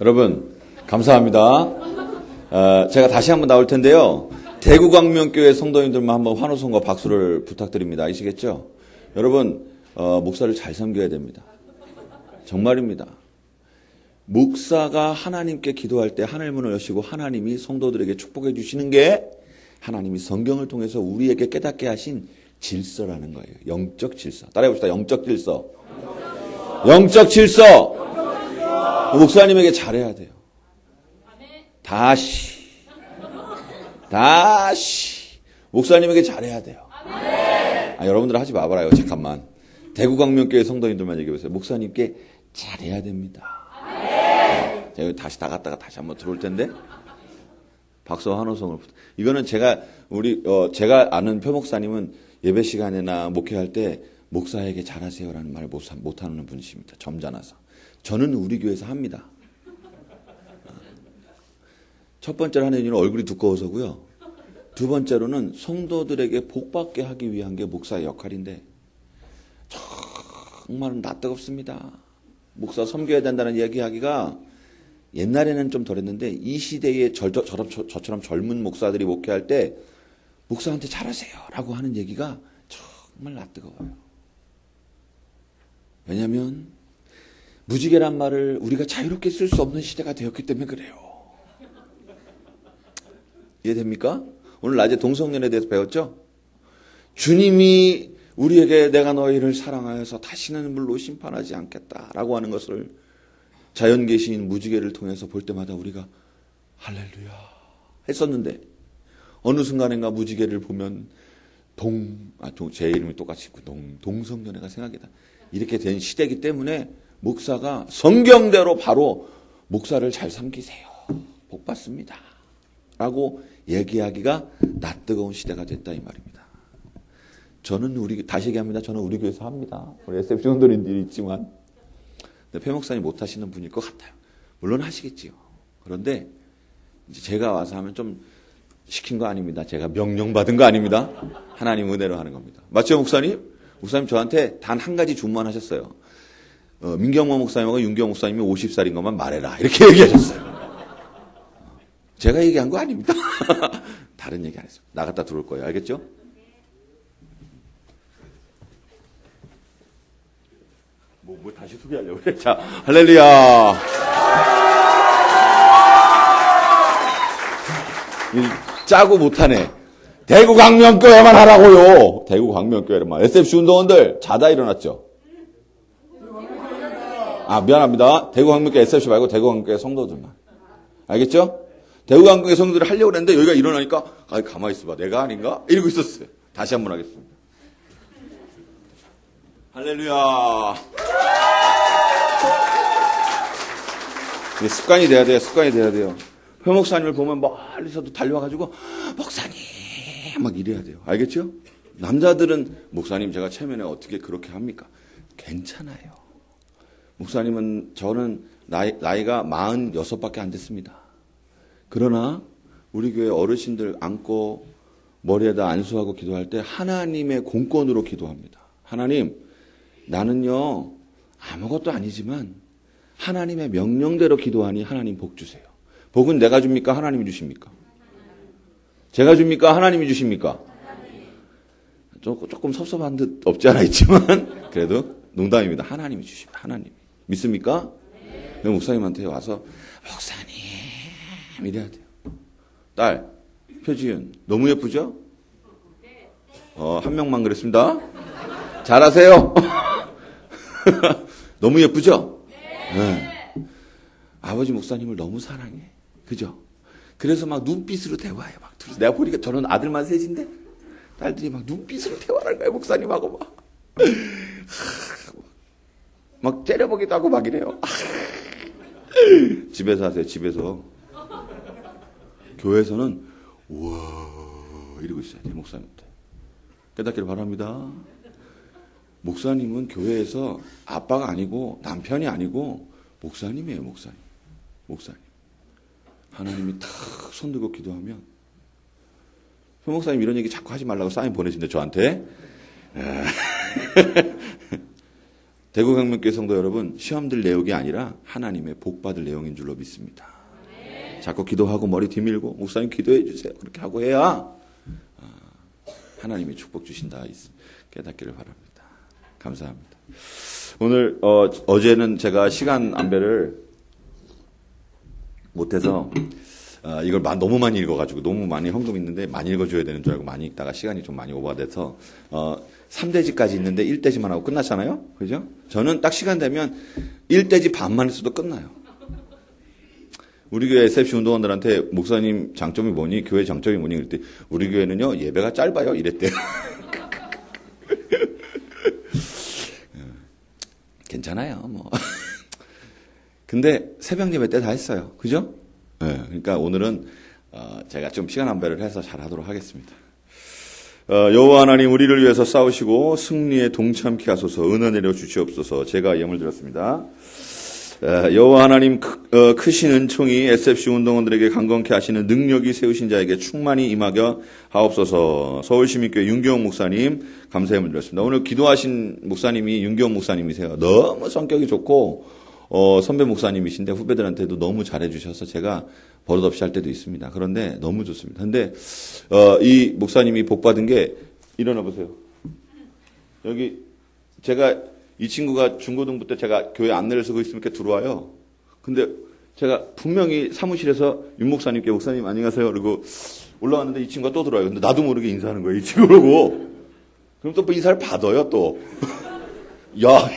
여러분 감사합니다. 제가 다시 한번 나올 텐데요. 대구광명교회 성도님들만 한번 환호성과 박수를 부탁드립니다. 아시겠죠? 여러분 목사를 잘 섬겨야 됩니다. 정말입니다. 목사가 하나님께 기도할 때 하늘문을 여시고 하나님이 성도들에게 축복해 주시는 게 하나님이 성경을 통해서 우리에게 깨닫게 하신 질서라는 거예요. 영적 질서. 따라해봅시다. 영적 질서. 영적 질서. 목사님에게 잘해야 돼요. 다시 목사님에게 잘해야 돼요. 여러분들 하지 마봐라요. 잠깐만. 대구광명교회 성도님들만 얘기해보세요. 목사님께 잘해야 됩니다. 제가 다시 나갔다가 다시 한번 들어올 텐데 박수와 환호성을. 이거는 제가 아는 표목사님은 예배 시간이나 목회할 때 목사에게 잘하세요라는 말을 못하는 분이십니다. 점잖아서. 저는 우리 교회에서 합니다. 첫 번째로 하는 이유는 얼굴이 두꺼워서고요. 두 번째로는 성도들에게 복받게 하기 위한 게 목사의 역할인데 정말 낯뜨겁습니다. 목사 섬겨야 된다는 이야기하기가 옛날에는 좀 덜했는데 이 시대에 저처럼 젊은 목사들이 목회할 때 목사한테 잘하세요 라고 하는 얘기가 정말 낯뜨거워요. 왜냐하면 무지개란 말을 우리가 자유롭게 쓸 수 없는 시대가 되었기 때문에 그래요. 이해됩니까? 오늘 낮에 동성연에 대해서 배웠죠? 주님이 우리에게 내가 너희를 사랑하여서 다시는 물로 심판하지 않겠다라고 하는 것을 자연계시인 무지개를 통해서 볼 때마다 우리가 할렐루야 했었는데 어느 순간인가 무지개를 보면 제 이름이 똑같이 있고 동성연애가 생각이 나. 이렇게 된 시대이기 때문에 목사가 성경대로 바로 목사를 잘 섬기세요. 복 받습니다. 라고 얘기하기가 낯뜨거운 시대가 됐다 이 말입니다. 다시 얘기합니다. 저는 우리 교회에서 합니다. 우리 SF 성도님들이 있지만 폐 목사님 못 하시는 분일 것 같아요. 물론 하시겠지요. 그런데 이제 제가 와서 하면 좀 시킨 거 아닙니다. 제가 명령받은 거 아닙니다. 하나님 은혜로 하는 겁니다. 맞죠, 목사님? 목사님 저한테 단 한 가지 주문만 하셨어요. 민경모 목사님하고 윤경 목사님이 50살인 것만 말해라. 이렇게 얘기하셨어요. 제가 얘기한 거 아닙니다. 다른 얘기 안 했어요. 나갔다 들어올 거예요. 알겠죠? 뭐 다시 소개하려고 그래. 자, 할렐루야. 짜고 못하네. 대구광명교회만 하라고요. 대구광명교회만. SFC 운동원들 자다 일어났죠? 미안합니다. 대구광명교회 SFC 말고 대구광명교회 성도들만. 알겠죠? 대구광명교회 성도들이 하려고 했는데 여기가 일어나니까 가만히 있어봐. 내가 아닌가? 이러고 있었어요. 다시 한번 하겠습니다. 할렐루야. 이게 습관이 돼야 돼요. 습관이 돼야 돼요. 회 목사님을 보면 멀리서도 달려와가지고 목사님 막 이래야 돼요. 알겠죠? 남자들은 목사님 제가 체면에 어떻게 그렇게 합니까? 괜찮아요. 목사님은 저는 나이가 46밖에 안 됐습니다. 그러나 우리 교회 어르신들 안고 머리에다 안수하고 기도할 때 하나님의 공권으로 기도합니다. 하나님, 나는요 아무것도 아니지만 하나님의 명령대로 기도하니 하나님 복 주세요. 복은 내가 줍니까? 하나님이 주십니까? 제가 줍니까? 하나님이 주십니까? 조금 섭섭한 듯 없지 않아 있지만 그래도 농담입니다. 하나님이 주십니다. 하나님. 믿습니까? 네. 목사님한테 와서 목사님 이래야 돼요. 딸, 표지윤 너무 예쁘죠? 한 명만 그랬습니다. 잘하세요. 너무 예쁘죠? 네. 아버지 목사님을 너무 사랑해. 그죠? 그래서 막 눈빛으로 대화해. 막 내가 보니까 저는 아들만 셋인데 딸들이 막 눈빛으로 대화를 거예요. 목사님하고 막 째려보기도 하고 막 이래요. 집에서 하세요. 집에서. 교회에서는 우와 이러고 있어야 돼요. 목사님한테. 깨닫기를 바랍니다. 목사님은 교회에서 아빠가 아니고 남편이 아니고 목사님이에요. 목사님. 하나님이 탁 손들고 기도하면 표 목사님 이런 얘기 자꾸 하지 말라고 사인 보내신대 저한테. 대구강명교회 성도 여러분, 시험들 내용이 아니라 하나님의 복받을 내용인 줄로 믿습니다. 자꾸 기도하고 머리 뒤밀고 목사님 기도해 주세요. 그렇게 하고 해야 하나님이 축복 주신다 깨닫기를 바랍니다. 감사합니다. 오늘 어제는 제가 시간 안배를 못해서 이걸 너무 많이 읽어가지고 너무 많이 헌금 있는데 많이 읽어줘야 되는 줄 알고 많이 읽다가 시간이 좀 많이 오버돼서 3대지까지 있는데 1대지만 하고 끝났잖아요. 그죠? 저는 딱 시간 되면 1대지 반만 했어도 끝나요. 우리 교회 SFC 운동원들한테 목사님 장점이 뭐니? 교회 장점이 뭐니? 그랬더니 우리 교회는요 예배가 짧아요 이랬대요. 괜찮아요 뭐. 근데 새벽 예배 때 다 했어요. 그죠? 네, 그러니까 오늘은 제가 좀 시간 안배를 해서 잘하도록 하겠습니다. 여호와 하나님 우리를 위해서 싸우시고 승리에 동참케 하소서. 은혜 내려 주시옵소서. 제가 예물 드렸습니다. 여호와 하나님 크신 은총이 SFC 운동원들에게 강건케 하시는 능력이 세우신 자에게 충만히 임하게 하옵소서. 서울시민교회 윤경옥 목사님 감사의 예물 드렸습니다. 오늘 기도하신 목사님이 윤경옥 목사님이세요. 너무 성격이 좋고 선배 목사님이신데 후배들한테도 너무 잘해주셔서 제가 버릇없이 할 때도 있습니다. 그런데 너무 좋습니다. 근데 이 목사님이 복받은 게 일어나 보세요. 여기 제가 이 친구가 중고등부 때 제가 교회 안내를 쓰고 있으면 이렇게 들어와요. 근데 제가 분명히 사무실에서 윤 목사님께 목사님 안녕하세요. 그리고 올라왔는데 이 친구가 또 들어와요. 근데 나도 모르게 인사하는 거예요. 이 친구라고. 그럼 또 인사를 받아요 또. 야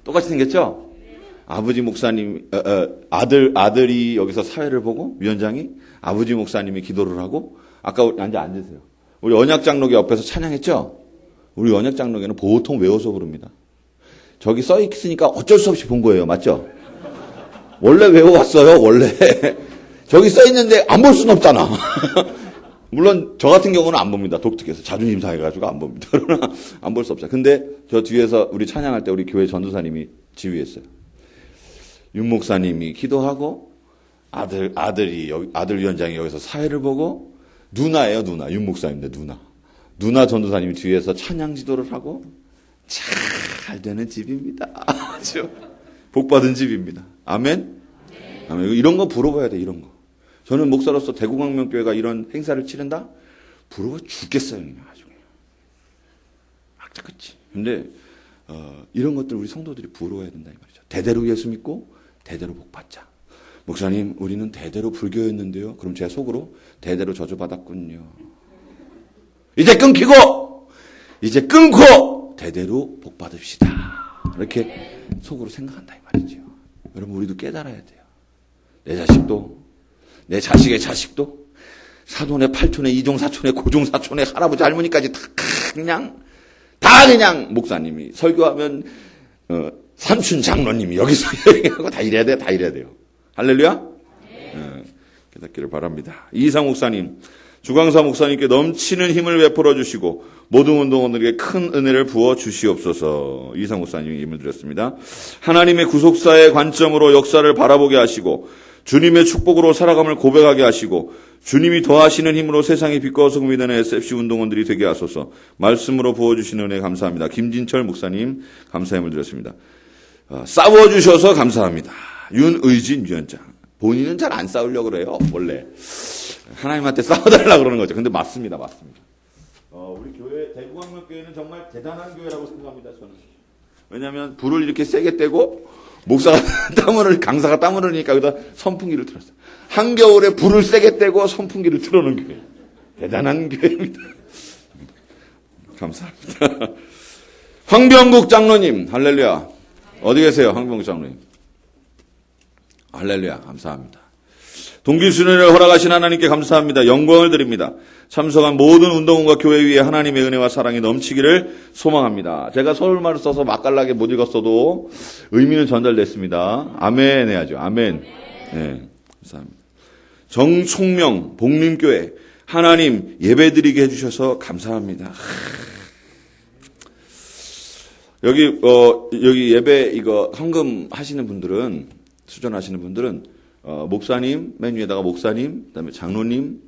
똑같이 생겼죠? 아버지 목사님, 아들이 여기서 사회를 보고, 위원장이, 아버지 목사님이 기도를 하고, 아까 앉으세요. 우리 언약장로교 옆에서 찬양했죠? 우리 언약장로교는 보통 외워서 부릅니다. 저기 써 있으니까 어쩔 수 없이 본 거예요. 맞죠? 원래 외워왔어요, 원래. 저기 써 있는데 안 볼 수는 없잖아. 물론 저 같은 경우는 안 봅니다. 독특해서. 자존심 상해가지고 안 봅니다. 그러나 안 볼 수 없어요. 근데 저 뒤에서 우리 찬양할 때 우리 교회 전도사님이 지휘했어요. 윤 목사님이 기도하고 아들 위원장이 여기서 사회를 보고 누나예요 누나 윤 목사님인데 누나 전도사님이 뒤에서 찬양 지도를 하고 잘 되는 집입니다. 아주 복받은 집입니다. 아멘. 아멘. 이런 거 부러워야 돼. 이런 거. 저는 목사로서 대구광명교회가 이런 행사를 치른다? 부러워 죽겠어요. 그냥 아주 그냥. 악착같이. 근데 이런 것들 우리 성도들이 부러워야 된다 이 말이죠. 대대로 예수 믿고 대대로 복받자. 목사님 우리는 대대로 불교였는데요. 그럼 제 속으로 대대로 저주받았군요. 이제 끊고 대대로 복받읍시다. 이렇게 속으로 생각한다 이 말이죠. 여러분 우리도 깨달아야 돼요. 내 자식도 내 자식의 자식도 사돈의 팔촌의 이종사촌의 고종사촌의 할아버지 할머니까지 다 그냥 목사님이 설교하면 삼춘 장로님이 여기서 하고 다 이래야 돼요. 할렐루야? 깨닫기를 바랍니다. 이상 목사님, 주광사 목사님께 넘치는 힘을 베풀어 주시고 모든 운동원들에게 큰 은혜를 부어 주시옵소서. 이상 목사님이 힘을 드렸습니다. 하나님의 구속사의 관점으로 역사를 바라보게 하시고 주님의 축복으로 살아감을 고백하게 하시고 주님이 더하시는 힘으로 세상이 빛과 소금이 되는 SFC 운동원들이 되게 하소서. 말씀으로 부어주시는 은혜 감사합니다. 김진철 목사님 감사의 힘을 드렸습니다. 싸워주셔서 감사합니다. 윤의진 위원장. 본인은 잘 안 싸우려고 그래요. 원래 하나님한테 싸워달라고 그러는 거죠. 근데 맞습니다. 우리 교회 대구광명교회는 정말 대단한 교회라고 생각합니다. 저는. 왜냐하면 불을 이렇게 세게 떼고 목사가 강사가 땀을 흘리니까 여기다 선풍기를 틀었어요. 한겨울에 불을 세게 떼고 선풍기를 틀어놓은 교회. 대단한 교회입니다. 감사합니다. 황병국 장로님, 할렐루야. 어디 계세요, 황병국 장로님? 할렐루야, 감사합니다. 동기순회를 허락하신 하나님께 감사합니다. 영광을 드립니다. 참석한 모든 운동원과 교회 위에 하나님의 은혜와 사랑이 넘치기를 소망합니다. 제가 서울말을 써서 맛깔나게 못 읽었어도 의미는 전달됐습니다. 아멘 해야죠. 아멘. 네, 감사합니다. 정총명 복림교회 하나님 예배드리게 해주셔서 감사합니다. 여기 예배 이거 헌금 하시는 분들은 수전하시는 분들은 목사님 맨 위에다가 목사님, 그다음에 장로님,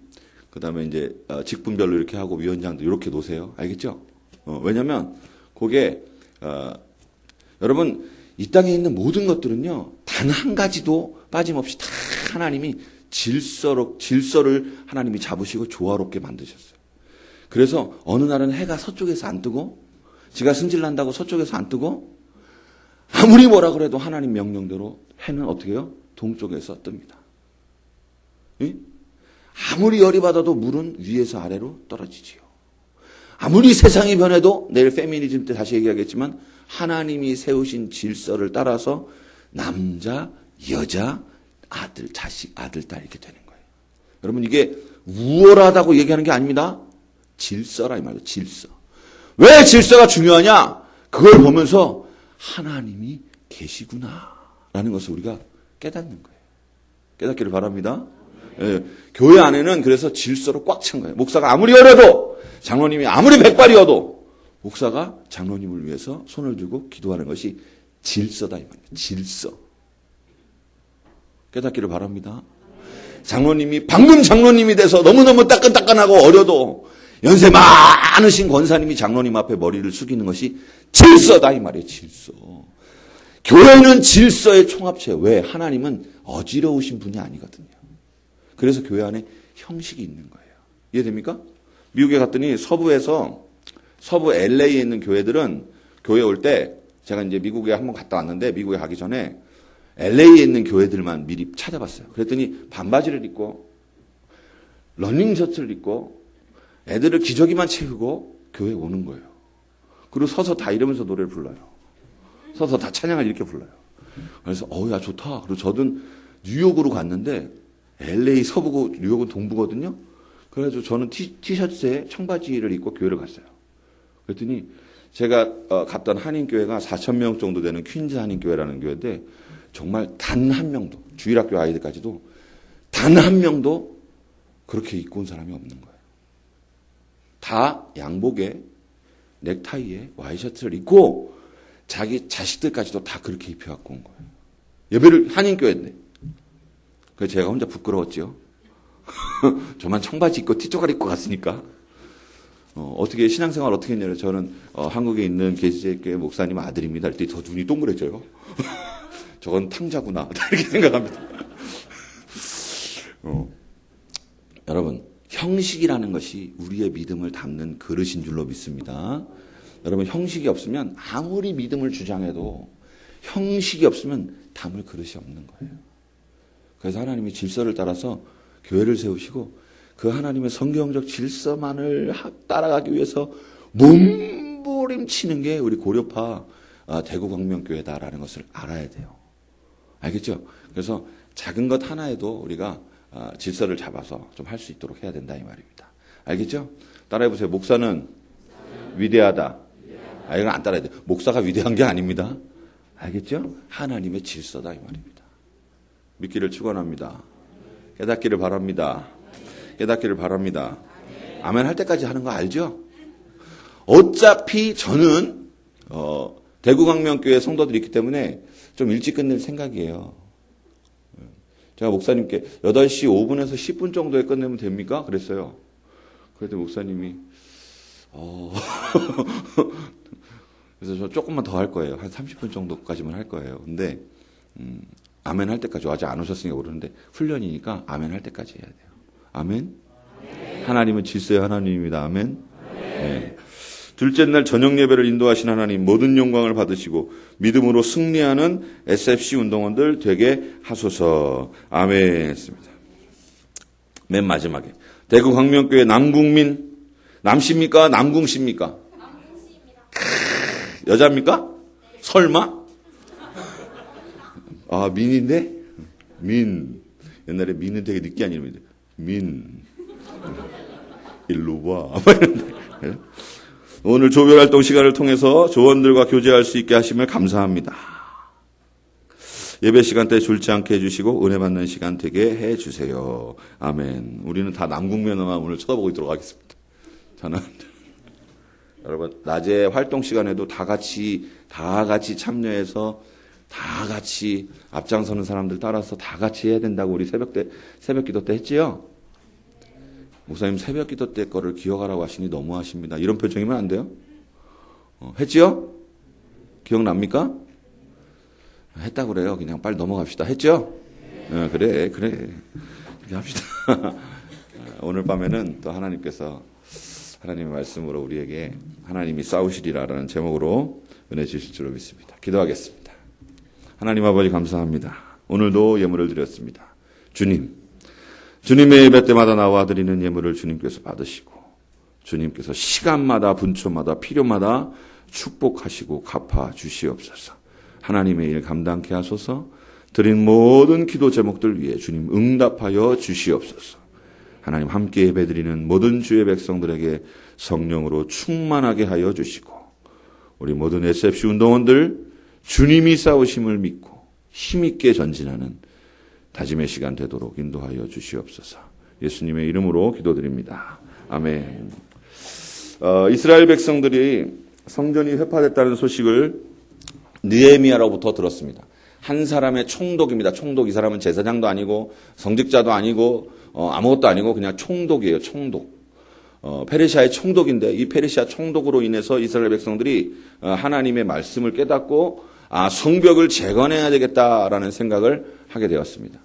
그다음에 이제 직분별로 이렇게 하고 위원장도 이렇게 놓으세요. 알겠죠? 왜냐면 그게 여러분, 이 땅에 있는 모든 것들은요, 단 한 가지도 빠짐없이 다 하나님이 질서를 하나님이 잡으시고 조화롭게 만드셨어요. 그래서 어느 날은 해가 서쪽에서 안 뜨고, 지가 승질난다고 서쪽에서 안 뜨고, 아무리 뭐라 그래도 하나님 명령대로 해는 어떻게 해요? 동쪽에서 뜹니다. 예? 아무리 열이 받아도 물은 위에서 아래로 떨어지지요. 아무리 세상이 변해도 내일 페미니즘 때 다시 얘기하겠지만 하나님이 세우신 질서를 따라서 남자, 여자, 아들, 자식, 아들, 딸 이렇게 되는 거예요. 여러분 이게 우월하다고 얘기하는 게 아닙니다. 질서라 이 말이에요. 질서. 왜 질서가 중요하냐? 그걸 보면서 하나님이 계시구나라는 것을 우리가 깨닫는 거예요. 깨닫기를 바랍니다. 예, 교회 안에는 그래서 질서로 꽉 찬 거예요. 목사가 아무리 어려도, 장로님이 아무리 백발이어도 목사가 장로님을 위해서 손을 들고 기도하는 것이 질서다 이 말이에요. 질서. 깨닫기를 바랍니다. 장로님이 방금 장로님이 돼서 너무너무 따끈따끈하고 어려도 연세 많으신 권사님이 장로님 앞에 머리를 숙이는 것이 질서다 이 말이에요. 질서. 교회는 질서의 총합체예요. 왜? 하나님은 어지러우신 분이 아니거든요. 그래서 교회 안에 형식이 있는 거예요. 이해됩니까? 미국에 갔더니 서부 LA에 있는 교회들은 교회 올 때 제가 이제 미국에 한번 갔다 왔는데 미국에 가기 전에 LA에 있는 교회들만 미리 찾아봤어요. 그랬더니 반바지를 입고 러닝셔츠를 입고 애들을 기저귀만 채우고 교회에 오는 거예요. 그리고 서서 다 이러면서 노래를 불러요. 서서 다 찬양을 이렇게 불러요. 그래서 야 좋다. 그리고 저는 뉴욕으로 갔는데 LA 서부고 뉴욕은 동부거든요. 그래가지고 저는 티셔츠에 청바지를 입고 교회를 갔어요. 그랬더니 제가 갔던 한인교회가 4,000명 정도 되는 퀸즈 한인교회라는 교회인데 정말 단 한 명도, 주일학교 아이들까지도 단 한 명도 그렇게 입고 온 사람이 없는 거예요. 다 양복에 넥타이에 와이셔츠를 입고 자기 자식들까지도 다 그렇게 입혀갖고 온 거예요. 예배를 한인교회인데. 그래서 제가 혼자 부끄러웠죠. 저만 청바지 입고 티조가리 입고 갔으니까. 어떻게 신앙생활 어떻게 했냐면 저는 한국에 있는 계시제교회 목사님 아들입니다. 이때 더 눈이 동그래져요. 저건 탕자구나 이렇게 생각합니다. 여러분 형식이라는 것이 우리의 믿음을 담는 그릇인 줄로 믿습니다. 여러분 형식이 없으면 아무리 믿음을 주장해도 형식이 없으면 담을 그릇이 없는 거예요. 그래서 하나님이 질서를 따라서 교회를 세우시고 그 하나님의 성경적 질서만을 따라가기 위해서 몸부림치는 게 우리 고려파 대구광명교회다라는 것을 알아야 돼요. 알겠죠? 그래서 작은 것 하나에도 우리가 질서를 잡아서 좀 할 수 있도록 해야 된다 이 말입니다. 알겠죠? 따라해보세요. 목사는 위대하다. 이건 안 따라야 돼요. 목사가 위대한 게 아닙니다. 알겠죠? 하나님의 질서다 이 말입니다. 믿기를 축원합니다. 깨닫기를 바랍니다. 깨닫기를 바랍니다. 아멘 할 때까지 하는 거 알죠? 어차피 저는 대구광명교회 성도들이 있기 때문에 좀 일찍 끝낼 생각이에요. 제가 목사님께 8시 5분에서 10분 정도에 끝내면 됩니까? 그랬어요. 그랬더니 목사님이 그래서 저 조금만 더 할 거예요. 한 30분 정도까지만 할 거예요. 근데 아멘 할 때까지 아직 안 오셨으니까 모르는데 훈련이니까 아멘 할 때까지 해야 돼요. 아멘? 하나님은 질서의 하나님입니다. 아멘? 네. 둘째 날 저녁 예배를 인도하신 하나님 모든 영광을 받으시고 믿음으로 승리하는 SFC 운동원들 되게 하소서. 아멘 했습니다. 맨 마지막에 대구 광명교회 남궁민 남씨입니까? 남궁씨입니까? 여자입니까? 설마? 민인데? 민. 옛날에 민은 되게 느끼한 이름인데 민. 일로 와. 오늘 조별활동 시간을 통해서 조원들과 교제할 수 있게 하심을 감사합니다. 예배 시간 때 줄지 않게 해주시고 은혜 받는 시간 되게 해주세요. 아멘. 우리는 다 남궁면허만 오늘 쳐다보고 있도록 하겠습니다. 저는 여러분 낮에 활동 시간에도 다 같이 참여해서 다 같이 앞장서는 사람들 따라서 다 같이 해야 된다고 우리 새벽 기도 때 했지요? 목사님 새벽 기도 때 거를 기억하라고 하시니 너무하십니다. 이런 표정이면 안 돼요? 했지요? 기억납니까? 했다고 그래요. 그냥 빨리 넘어갑시다. 했죠? 그래. 그렇게 합시다. 오늘 밤에는 또 하나님께서 하나님의 말씀으로 우리에게 하나님이 싸우시리라라는 제목으로 은혜 주실 줄로 믿습니다. 기도하겠습니다. 하나님 아버지 감사합니다. 오늘도 예물을 드렸습니다. 주님의 예배 때마다 나와 드리는 예물을 주님께서 받으시고 주님께서 시간마다 분초마다 필요마다 축복하시고 갚아 주시옵소서. 하나님의 일 감당케 하소서. 드린 모든 기도 제목들 위해 주님 응답하여 주시옵소서. 하나님 함께 예배드리는 모든 주의 백성들에게 성령으로 충만하게 하여 주시고 우리 모든 SFC 운동원들 주님이 싸우심을 믿고 힘있게 전진하는 다짐의 시간 되도록 인도하여 주시옵소서. 예수님의 이름으로 기도드립니다. 아멘. 이스라엘 백성들이 성전이 회파됐다는 소식을 느헤미야로부터 들었습니다. 한 사람의 총독입니다. 총독. 이 사람은 제사장도 아니고 성직자도 아니고 아무것도 아니고 그냥 총독이에요. 총독. 페르시아의 총독인데 이 페르시아 총독으로 인해서 이스라엘 백성들이 하나님의 말씀을 깨닫고 성벽을 재건해야 되겠다라는 생각을 하게 되었습니다.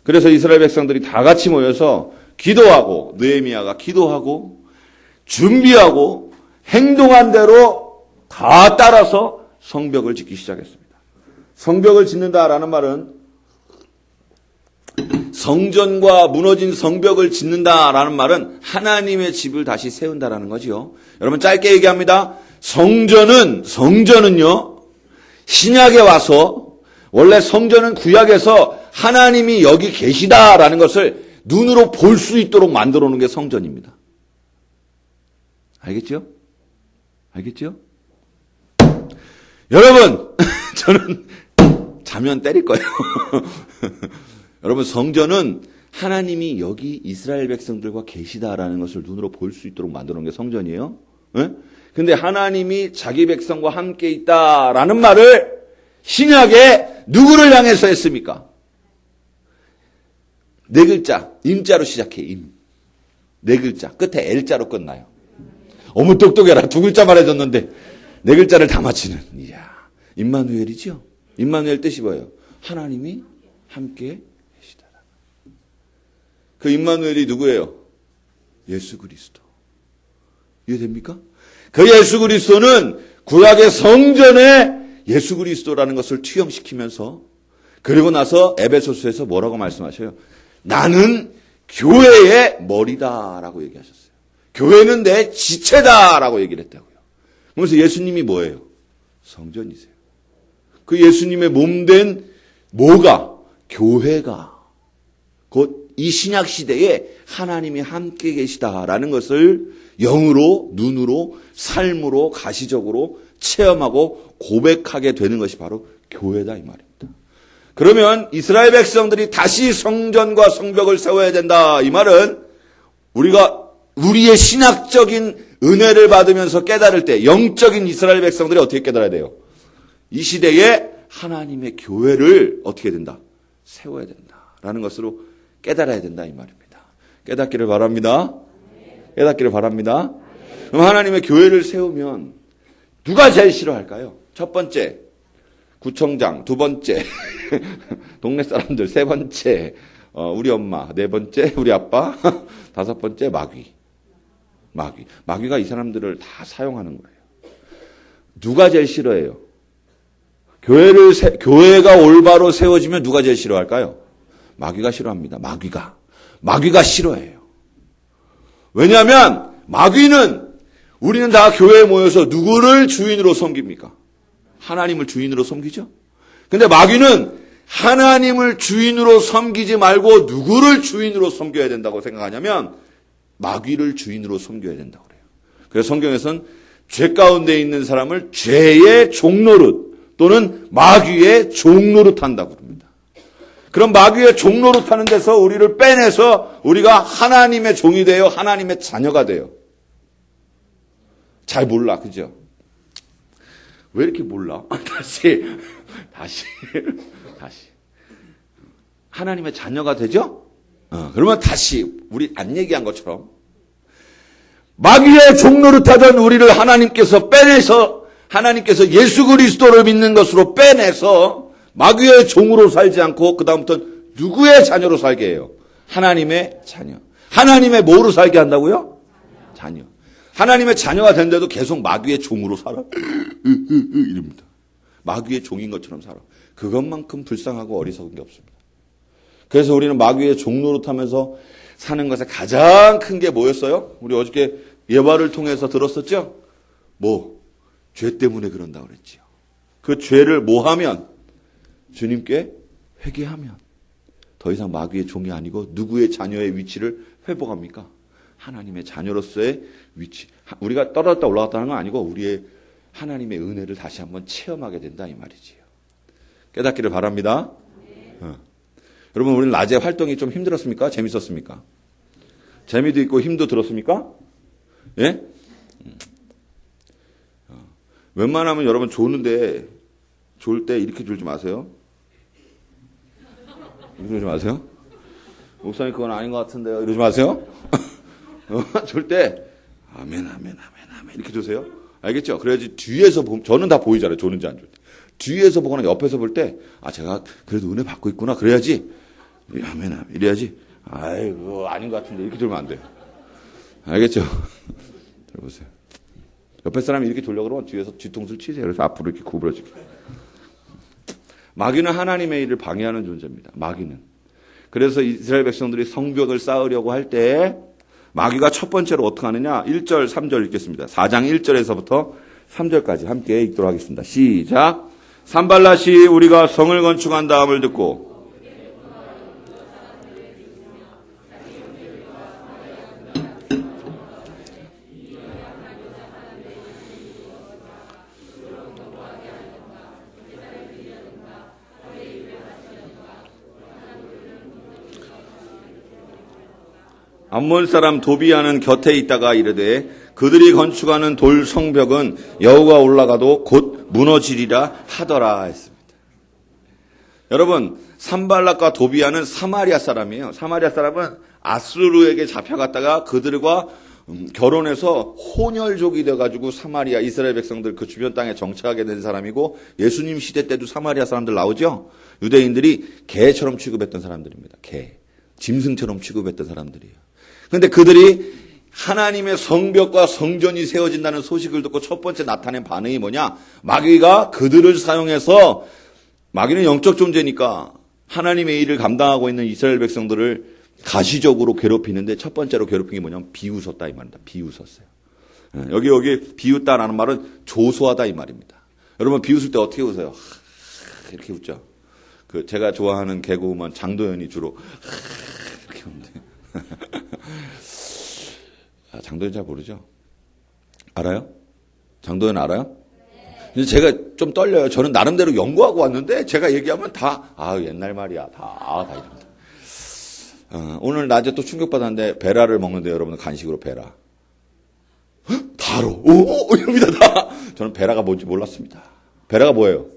그래서 이스라엘 백성들이 다 같이 모여서 기도하고 느헤미야가 기도하고 준비하고 행동한 대로 다 따라서 성벽을 짓기 시작했습니다. 성벽을 짓는다라는 말은 성전과 무너진 성벽을 짓는다라는 말은 하나님의 집을 다시 세운다라는 거지요. 여러분 짧게 얘기합니다. 성전은요. 신약에 와서 원래 성전은 구약에서 하나님이 여기 계시다라는 것을 눈으로 볼 수 있도록 만들어 놓은 게 성전입니다. 알겠죠? 여러분, 저는 자면 때릴 거예요. 여러분, 성전은 하나님이 여기 이스라엘 백성들과 계시다라는 것을 눈으로 볼 수 있도록 만들어 놓은 게 성전이에요. 근데 하나님이 자기 백성과 함께 있다라는 말을 신약에 누구를 향해서 했습니까? 네 글자, 임자로 시작해, 임. 네 글자, 끝에 L자로 끝나요. 어머 똑똑해라. 두 글자 말해줬는데 네 글자를 다 맞히는. 이야, 임마누엘이죠. 임마누엘 뜻이 뭐예요? 하나님이 함께 계시다. 그 임마누엘이 누구예요? 예수 그리스도. 이해됩니까? 그 예수 그리스도는 구약의 성전에 예수 그리스도라는 것을 투영시키면서 그리고 나서 에베소서에서 뭐라고 말씀하셔요? 나는 교회의 머리다라고 얘기하셨어요. 교회는 내 지체다라고 얘기를 했다고요. 그래서 예수님이 뭐예요? 성전이세요. 그 예수님의 몸된 뭐가? 교회가 곧 이 신약 시대에 하나님이 함께 계시다라는 것을 영으로, 눈으로, 삶으로, 가시적으로 체험하고 고백하게 되는 것이 바로 교회다 이 말입니다. 그러면 이스라엘 백성들이 다시 성전과 성벽을 세워야 된다 이 말은 우리가 우리의 신학적인 은혜를 받으면서 깨달을 때 영적인 이스라엘 백성들이 어떻게 깨달아야 돼요? 이 시대에 하나님의 교회를 어떻게 된다? 세워야 된다라는 것으로 깨달아야 된다 이 말입니다. 깨닫기를 바랍니다. 깨닫기를 바랍니다. 그럼 하나님의 교회를 세우면 누가 제일 싫어할까요? 첫 번째, 구청장. 두 번째, 동네 사람들. 세 번째, 우리 엄마. 네 번째, 우리 아빠. 다섯 번째, 마귀가 이 사람들을 다 사용하는 거예요. 누가 제일 싫어해요? 교회가 올바로 세워지면 누가 제일 싫어할까요? 마귀가 싫어합니다. 마귀가 싫어해요. 왜냐하면 마귀는 우리는 다 교회에 모여서 누구를 주인으로 섬깁니까? 하나님을 주인으로 섬기죠. 근데 마귀는 하나님을 주인으로 섬기지 말고 누구를 주인으로 섬겨야 된다고 생각하냐면 마귀를 주인으로 섬겨야 된다고 그래요. 그래서 성경에서는 죄 가운데 있는 사람을 죄의 종노릇 또는 마귀의 종노릇 한다고 그럽니다. 그럼 마귀의 종노릇 하는 데서 우리를 빼내서 우리가 하나님의 종이 되어 하나님의 자녀가 돼요. 잘 몰라, 그죠? 왜 이렇게 몰라? 다시. 하나님의 자녀가 되죠? 그러면 다시 우리 안 얘기한 것처럼 마귀의 종노릇하던 우리를 하나님께서 빼내서 하나님께서 예수 그리스도를 믿는 것으로 빼내서 마귀의 종으로 살지 않고 그 다음부터 누구의 자녀로 살게 해요? 하나님의 자녀. 하나님의 뭐로 살게 한다고요? 자녀. 하나님의 자녀가 된데도 계속 마귀의 종으로 살아. 이럽니다. 마귀의 종인 것처럼 살아. 그것만큼 불쌍하고 어리석은 게 없습니다. 그래서 우리는 마귀의 종노릇하면서 사는 것에 가장 큰 게 뭐였어요? 우리 어저께 예화를 통해서 들었었죠? 죄 때문에 그런다고 그랬지요. 그 죄를 뭐 하면? 주님께 회개하면 더 이상 마귀의 종이 아니고 누구의 자녀의 위치를 회복합니까? 하나님의 자녀로서의 위치. 우리가 떨어졌다 올라갔다 하는 건 아니고 우리의 하나님의 은혜를 다시 한번 체험하게 된다 이 말이지요. 깨닫기를 바랍니다. 여러분, 우리는 낮에 활동이 좀 힘들었습니까? 재밌었습니까? 재미도 있고 힘도 들었습니까? 예? 웬만하면 여러분 좋을 때 이렇게 졸지 마세요. 이렇게 졸지 마세요. 목사님 그건 아닌 것 같은데요. 이러지 마세요. 졸 때 아멘 이렇게 조세요. 알겠죠? 그래야지 뒤에서 보면 저는 다 보이잖아요. 조는지 안 졸 때. 뒤에서 보거나 옆에서 볼 때 제가 그래도 은혜 받고 있구나. 그래야지 아멘 이래야지. 아이고 아닌 것 같은데 이렇게 졸면 안 돼요. 알겠죠? 들어보세요. 옆에 사람이 이렇게 졸려 그러면 뒤에서 뒤통수를 치세요. 그래서 앞으로 이렇게 구부러지게. 마귀는 하나님의 일을 방해하는 존재입니다. 마귀는. 그래서 이스라엘 백성들이 성벽을 쌓으려고 할 때 마귀가 첫 번째로 어떻게 하느냐? 1절, 3절 읽겠습니다. 4장 1절에서부터 3절까지 함께 읽도록 하겠습니다. 시작. 산발랏이 우리가 성을 건축한 다음을 듣고 암몬 사람 도비아는 곁에 있다가 이르되 그들이 건축하는 돌 성벽은 여호가 올라가도 곧 무너지리라 하더라 했습니다. 여러분, 산발락과 도비아는 사마리아 사람이에요. 사마리아 사람은 아수르에게 잡혀갔다가 그들과 결혼해서 혼혈족이 돼가지고 사마리아 이스라엘 백성들 그 주변 땅에 정착하게 된 사람이고 예수님 시대 때도 사마리아 사람들 나오죠. 유대인들이 개처럼 취급했던 사람들입니다. 개, 짐승처럼 취급했던 사람들이에요. 그런데 그들이 하나님의 성벽과 성전이 세워진다는 소식을 듣고 첫 번째 나타낸 반응이 뭐냐? 마귀가 그들을 사용해서 마귀는 영적 존재니까 하나님의 일을 감당하고 있는 이스라엘 백성들을 가시적으로 괴롭히는데 첫 번째로 괴롭힌 게 뭐냐면 비웃었다 이 말입니다. 비웃었어요. 여기 비웃다라는 말은 조소하다 이 말입니다. 여러분 비웃을 때 어떻게 웃어요? 이렇게 웃죠. 제가 좋아하는 개그우먼 장도연이 주로 이렇게 웃는데 장도연 잘 모르죠? 알아요? 장도연 알아요? 근데 제가 좀 떨려요. 저는 나름대로 연구하고 왔는데 제가 얘기하면 옛날 말이야. 다 이럽니다. 오늘 낮에 또 충격받았는데 베라를 먹는데 여러분 간식으로 베라. 다로. 이럽니다. 다. 저는 베라가 뭔지 몰랐습니다. 베라가 뭐예요?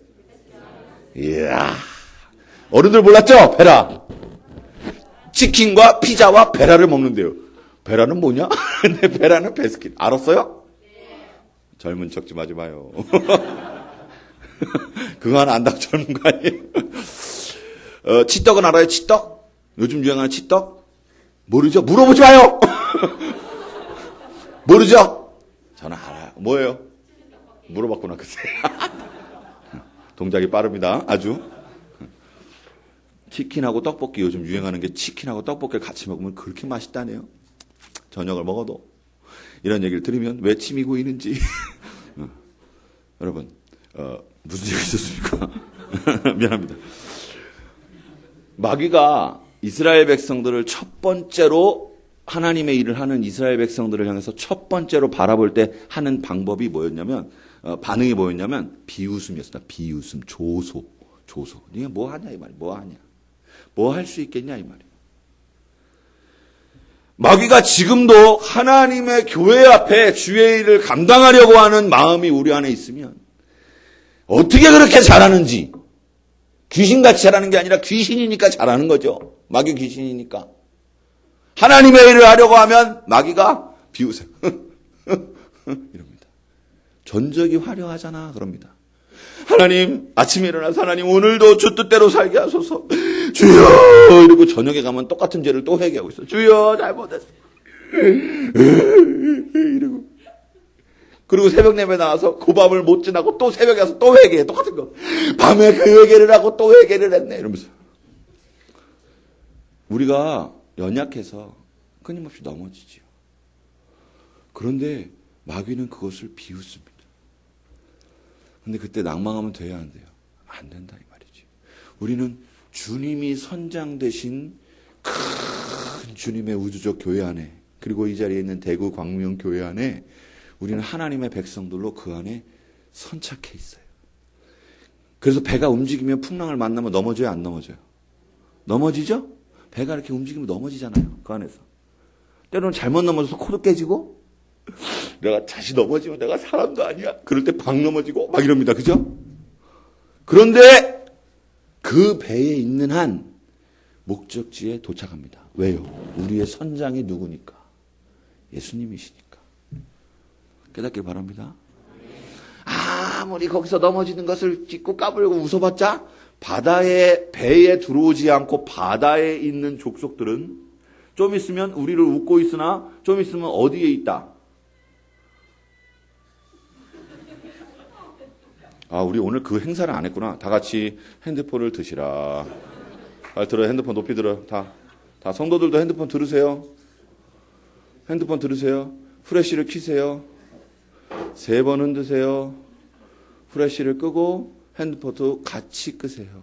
이야. 어른들 몰랐죠? 베라. 치킨과 피자와 베라를 먹는데요. 베라는 뭐냐? 근데 베라는 베스킨. 알았어요? 젊은 척 좀 하지 마요. 그거 하나 안다고 젊은 거 아니에요? 치떡은 알아요? 치떡? 요즘 유행하는 치떡? 모르죠? 물어보지 마요! 모르죠? 저는 알아요. 뭐예요? 물어봤구나, 그새. 동작이 빠릅니다. 아주. 치킨하고 떡볶이, 요즘 유행하는 게 치킨하고 떡볶이를 같이 먹으면 그렇게 맛있다네요. 저녁을 먹어도. 이런 얘기를 들으면 왜 침이 고이는지. 여러분, 무슨 얘기 있었습니까? 미안합니다. 마귀가 이스라엘 백성들을 첫 번째로 하나님의 일을 하는 이스라엘 백성들을 향해서 첫 번째로 바라볼 때 하는 방법이 뭐였냐면, 반응이 뭐였냐면, 비웃음이었습니다. 비웃음, 조소. 네가 뭐 하냐, 이 말이야. 뭐 하냐. 뭐 할 수 있겠냐, 이 말이야. 마귀가 지금도 하나님의 교회 앞에 주의 일을 감당하려고 하는 마음이 우리 안에 있으면 어떻게 그렇게 잘하는지 귀신같이 잘하는 게 아니라 귀신이니까 잘하는 거죠. 마귀 귀신이니까. 하나님의 일을 하려고 하면 마귀가 비웃어요. 이럽니다. 전적이 화려하잖아 그럽니다. 하나님, 아침에 일어나서 하나님 오늘도 주 뜻대로 살게 하소서. 주여! 이러고 저녁에 가면 똑같은 죄를 또 회개하고 있어. 주여, 잘못했어. 이러고. 그리고 새벽 예배 나와서 그 밤을 못 지나고 또 새벽에 와서 또 회개해. 똑같은 거. 밤에 그 회개를 하고 또 회개를 했네. 이러면서. 우리가 연약해서 끊임없이 넘어지지요. 그런데 마귀는 그것을 비웃습니다. 근데 그때 낭망하면 돼야 안 돼요? 안 된다 이 말이지. 우리는 주님이 선장 되신 큰 주님의 우주적 교회 안에, 그리고 이 자리에 있는 대구 광명 교회 안에 우리는 하나님의 백성들로 그 안에 선착해 있어요. 그래서 배가 움직이면 풍랑을 만나면 넘어져요, 안 넘어져요? 넘어지죠? 배가 이렇게 움직이면 넘어지잖아요, 그 안에서. 때로는 잘못 넘어져서 코도 깨지고, 내가 다시 넘어지면 내가 사람도 아니야. 그럴 때 방 넘어지고 막 이럽니다. 그죠? 그런데 그 배에 있는 한 목적지에 도착합니다. 왜요? 우리의 선장이 누구니까? 예수님이시니까. 깨닫길 바랍니다. 아무리 거기서 넘어지는 것을 짚고 까불고 웃어봤자 바다에, 배에 들어오지 않고 바다에 있는 족속들은 좀 있으면 우리를 웃고 있으나 좀 있으면 어디에 있다? 아, 우리 오늘 그 행사를 안 했구나. 다 같이 핸드폰을 드시라. 들어, 핸드폰 높이 들어. 다 성도들도 핸드폰 들으세요. 핸드폰 들으세요. 후레쉬를 켜세요. 3번 흔드세요. 후레쉬를 끄고 핸드폰도 같이 끄세요.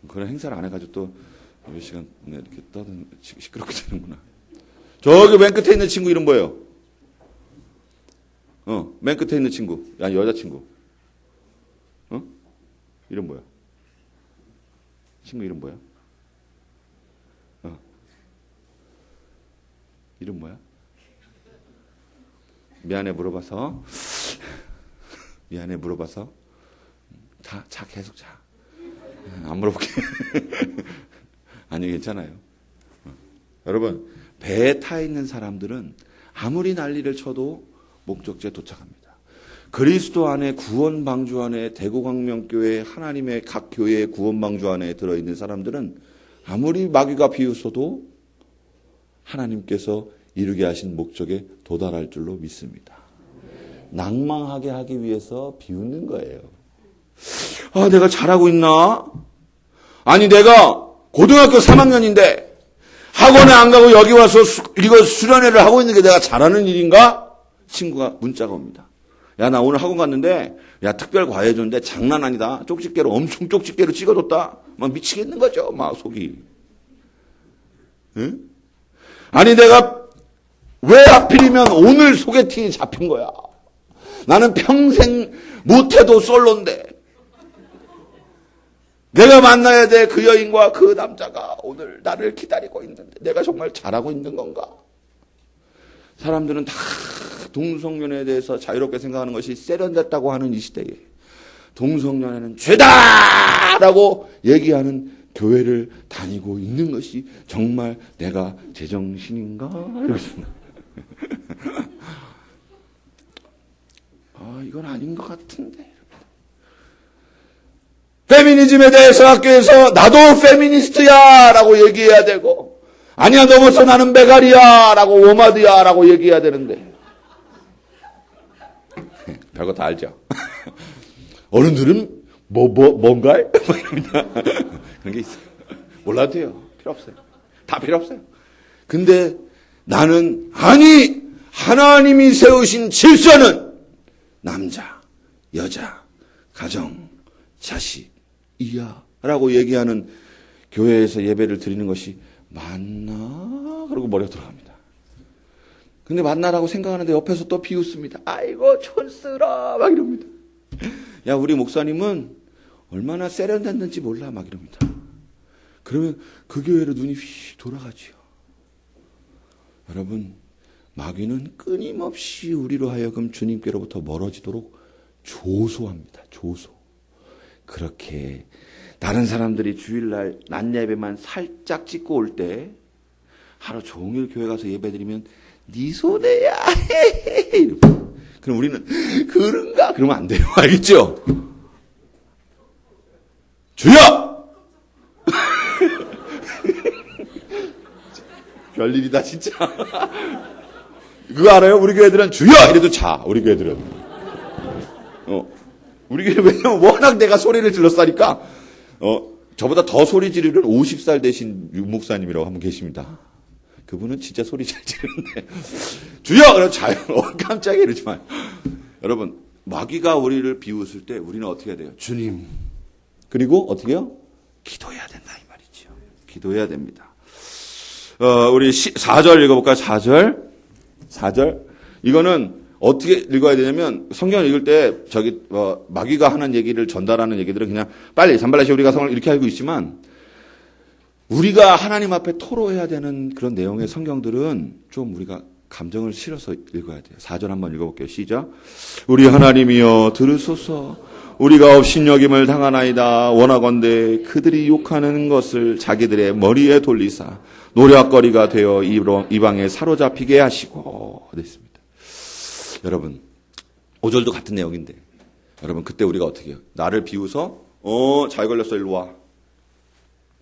그런 행사를 안 해가지고 또 몇 시간 이렇게 떠든 시끄럽게 되는구나. 저기 맨 끝에 있는 친구 이름 뭐예요? 맨 끝에 있는 친구. 아니, 여자친구. 이름 뭐야? 친구 이름 뭐야? 이름 뭐야? 미안해 물어봐서. 자, 계속 자. 안 물어볼게. 아니, 괜찮아요. 여러분, 배에 타 있는 사람들은 아무리 난리를 쳐도 목적지에 도착합니다. 그리스도 안에 구원 방주 안에 대구광명교회 하나님의 각 교회의 구원 방주 안에 들어있는 사람들은 아무리 마귀가 비웃어도 하나님께서 이루게 하신 목적에 도달할 줄로 믿습니다. 낭망하게 하기 위해서 비웃는 거예요. 아, 내가 잘하고 있나? 아니, 내가 고등학교 3학년인데 학원에 안 가고 여기 와서 이거 수련회를 하고 있는 게 내가 잘하는 일인가? 친구가 문자가 옵니다. 야, 나 오늘 학원 갔는데, 야, 특별 과외 줬는데 장난 아니다. 쪽집게로, 엄청 쪽집게로 찍어줬다. 막 미치겠는 거죠, 막 속이. 응? 아니, 내가 왜 하필이면 오늘 소개팅이 잡힌 거야? 나는 평생 못해도 솔로인데, 내가 만나야 될 그 여인과 그 남자가 오늘 나를 기다리고 있는데, 내가 정말 잘하고 있는 건가? 사람들은 다 동성연애에 대해서 자유롭게 생각하는 것이 세련됐다고 하는 이 시대에 동성연애는 죄다라고 얘기하는 교회를 다니고 있는 것이 정말 내가 제정신인가? 이렇습니다. 이건 아닌 것 같은데. 페미니즘에 대해서 학교에서 나도 페미니스트야 라고 얘기해야 되고, 아니야, 너 벌써 나는 베가리야 라고 오마드야 라고 얘기해야 되는데, 별거 다 알죠. 어른들은 뭔가? 그런 게 있어요. 몰라도 돼요. 필요 없어요. 다 필요 없어요. 근데 나는, 아니, 하나님이 세우신 질서는 남자, 여자, 가정, 자식이야 라고 얘기하는 교회에서 예배를 드리는 것이 맞나? 그러고 머리가 들어갑니다. 근데 만나라고 생각하는데 옆에서 또 비웃습니다. 아이고, 촌스러 막 이럽니다. 야, 우리 목사님은 얼마나 세련됐는지 몰라 막 이럽니다. 그러면 그 교회로 눈이 휘 돌아가지요. 여러분, 마귀는 끊임없이 우리로 하여금 주님께로부터 멀어지도록 조소합니다. 조소. 그렇게 다른 사람들이 주일날 낮 예배만 살짝 찍고 올 때 하루 종일 교회 가서 예배드리면 네 손해야. 그럼 우리는 그런가? 그러면 안 돼요. 알겠죠? 주여! 별일이다 진짜. 그거 알아요? 우리 교회들은 주여! 이래도 자. 우리 교회들은. 우리 교회 왜냐면 워낙 내가 소리를 질렀으니까 저보다 더 소리 지르는 50살 되신 육목사님이라고 한 분 계십니다. 그분은 진짜 소리 잘 지르는데 주여! 그래서 자요. 깜짝이야 이러지 마요. 여러분 마귀가 우리를 비웃을 때 우리는 어떻게 해야 돼요? 주님. 그리고 어떻게 해요? 기도해야 된다 이 말이죠. 기도해야 됩니다. 우리 4절 읽어볼까요? 4절. 이거는 어떻게 읽어야 되냐면 성경을 읽을 때 마귀가 하는 얘기를 전달하는 얘기들은 그냥 빨리 산발라시 우리가 성을 이렇게 알고 있지만 우리가 하나님 앞에 토로해야 되는 그런 내용의 성경들은 좀 우리가 감정을 실어서 읽어야 돼요. 4절 한번 읽어볼게요. 시작. 우리 하나님이여 들으소서. 우리가 업신여김을 당하나이다. 원하건대 그들이 욕하는 것을 자기들의 머리에 돌리사 노략거리가 되어 이방에 사로잡히게 하시고 됐습니다. 여러분 5절도 같은 내용인데 여러분 그때 우리가 어떻게 해요? 나를 비웃어? 잘 걸렸어 일로 와.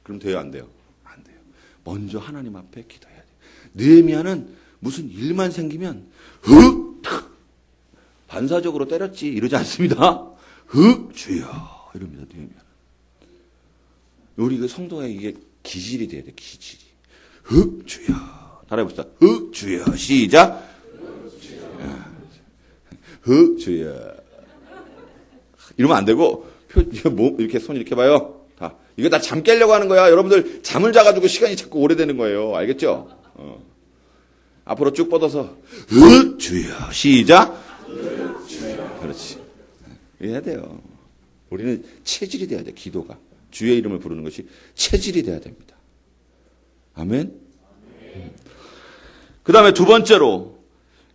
그럼 돼요 안 돼요? 안 돼요. 먼저 하나님 앞에 기도해야 돼요. 느헤미야는 무슨 일만 생기면 반사적으로 때렸지 이러지 않습니다. 주여 이럽니다. 느헤미야는. 우리 그 성도의 이게 기질이 돼야 돼. 기질이. 주여. 따라해봅시다. 주여. 시작. 주여. 이러면 안 되고 이렇게 손 이렇게 봐요. 다 이거 다 잠 깨려고 하는 거야. 여러분들 잠을 자가지고 시간이 자꾸 오래되는 거예요. 알겠죠? 앞으로 쭉 뻗어서 주여. 시작. 주여. 그렇지. 해야 돼요. 우리는 체질이 돼야 돼. 기도가 주의 이름을 부르는 것이 체질이 돼야 됩니다. 아멘. 그 다음에 두 번째로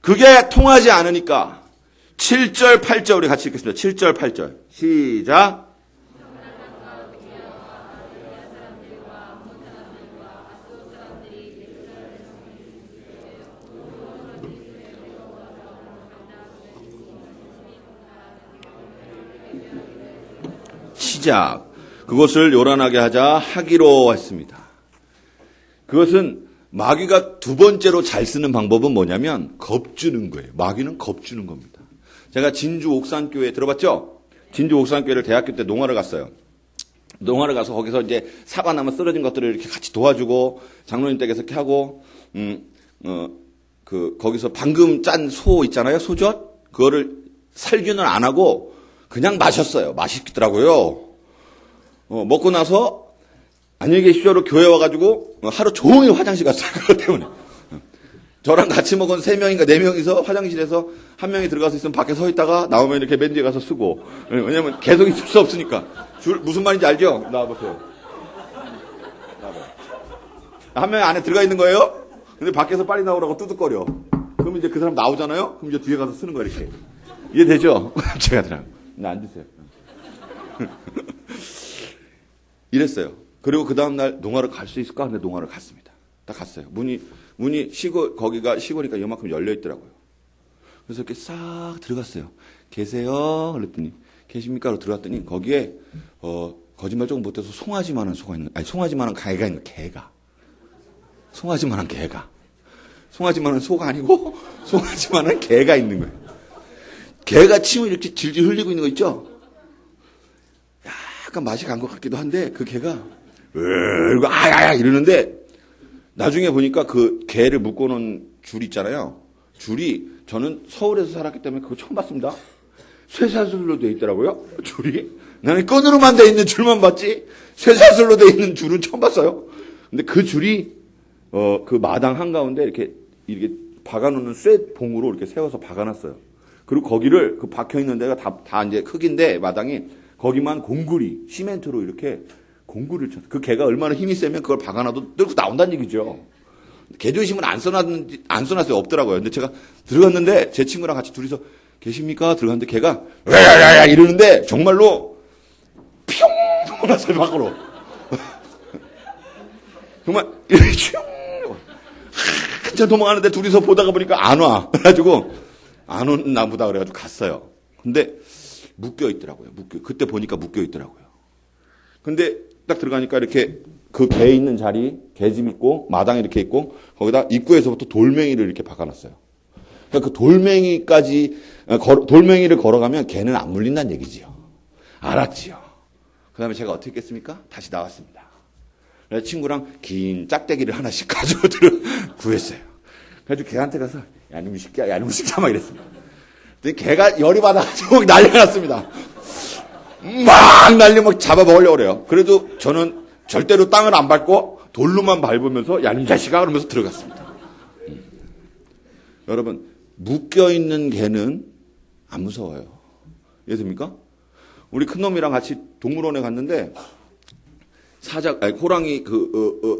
그게 통하지 않으니까 7절 8절 우리 같이 읽겠습니다. 7절 8절 시작. 시작. 그것을 요란하게 하기로 했습니다. 그것은 마귀가 두 번째로 잘 쓰는 방법은 뭐냐면 겁주는 거예요. 마귀는 겁주는 겁니다. 제가 진주 옥산교회 들어봤죠? 진주 옥산교회를 대학교 때 농화를 갔어요. 농화를 가서 거기서 이제 사과 나무 쓰러진 것들을 이렇게 같이 도와주고 장로님 댁에서 이렇게 하고 거기서 방금 짠 소 있잖아요. 소젓 그거를 살균을 안 하고 그냥 마셨어요. 맛있더라고요. 먹고 나서 안녕히 계십시오로 교회 와가지고 하루 종일 화장실 갔어요. 그것 때문에. 저랑 같이 먹은 3명인가 4명이서 화장실에서 한 명이 들어가서 있으면 밖에 서 있다가 나오면 이렇게 맨 뒤에 가서 쓰고. 왜냐면 계속 있을 수 없으니까. 무슨 말인지 알죠? 나와보세요. 한 명이 안에 들어가 있는 거예요? 근데 밖에서 빨리 나오라고 뚜둑거려. 그럼 이제 그 사람 나오잖아요? 그럼 이제 뒤에 가서 쓰는 거야, 이렇게. 이해되죠? 제가 들어요. 나 앉으세요. 이랬어요. 그리고 그 다음날 농화를 갈 수 있을까? 근데 농화를 갔습니다. 딱 갔어요. 문이 거기가 시골이니까 이만큼 열려 있더라고요. 그래서 이렇게 싹 들어갔어요. 계세요? 그랬더니, 계십니까? 들어갔더니, 거기에, 거짓말 조금 못해서 송아지만한 소가 있는, 아니, 송아지만한 개가 있는, 개가. 송아지만한 개가. 송아지만한 소가 아니고, 송아지만한 개가 있는 거예요. 개가 침을 이렇게 질질 흘리고 있는 거 있죠? 약간 맛이 간 것 같기도 한데, 그 개가, 이러고, 아야야! 이러는데, 나중에 보니까 그 개를 묶어놓은 줄 있잖아요. 줄이, 저는 서울에서 살았기 때문에 그거 처음 봤습니다. 쇠사슬로 되어 있더라고요, 줄이. 나는 끈으로만 되어 있는 줄만 봤지, 쇠사슬로 되어 있는 줄은 처음 봤어요. 근데 그 줄이, 그 마당 한가운데 이렇게 박아놓는 쇠봉으로 이렇게 세워서 박아놨어요. 그리고 거기를, 그 박혀있는 데가 다 이제 흙인데, 마당이, 거기만 공구리, 시멘트로 이렇게 공구리를 쳤어요. 그 개가 얼마나 힘이 세면 그걸 박아놔도 뚫고 나온다는 얘기죠. 개조심은 안 써놨어요. 없더라고요. 근데 제가 들어갔는데 제 친구랑 같이 둘이서 계십니까? 들어갔는데 개가 야야야 이러는데 정말로 뿅 나왔어요 밖으로. 정말 슝 한참 도망가는데 둘이서 보다가 보니까 안 와. 그래가지고 안 오나 보다 그래가지고 갔어요. 근데 묶여 있더라고요. 그때 보니까 묶여 있더라고요. 근데 딱 들어가니까 이렇게 그 개 있는 자리, 개집 있고 마당 이렇게 있고 거기다 입구에서부터 돌멩이를 이렇게 박아놨어요. 그러니까 그 돌멩이를 걸어가면 개는 안 물린다는 얘기지요. 알았지요. 그 다음에 제가 어떻게 했겠습니까? 다시 나왔습니다. 그래서 친구랑 긴 짝대기를 하나씩 가지고 구했어요. 그래가지고 개한테 가서 야, 이놈 시키야, 야, 이놈 시키야, 막 이랬습니다. 그랬더니 개가 열이 받아가지고 난리가 났습니다. 막 막 잡아먹으려고 그래요. 그래도 저는 절대로 땅을 안 밟고 돌로만 밟으면서 야, 이 자식아 그러면서 들어갔습니다. 여러분, 묶여있는 개는 안 무서워요. 이해됩니까? 우리 큰놈이랑 같이 동물원에 갔는데 호랑이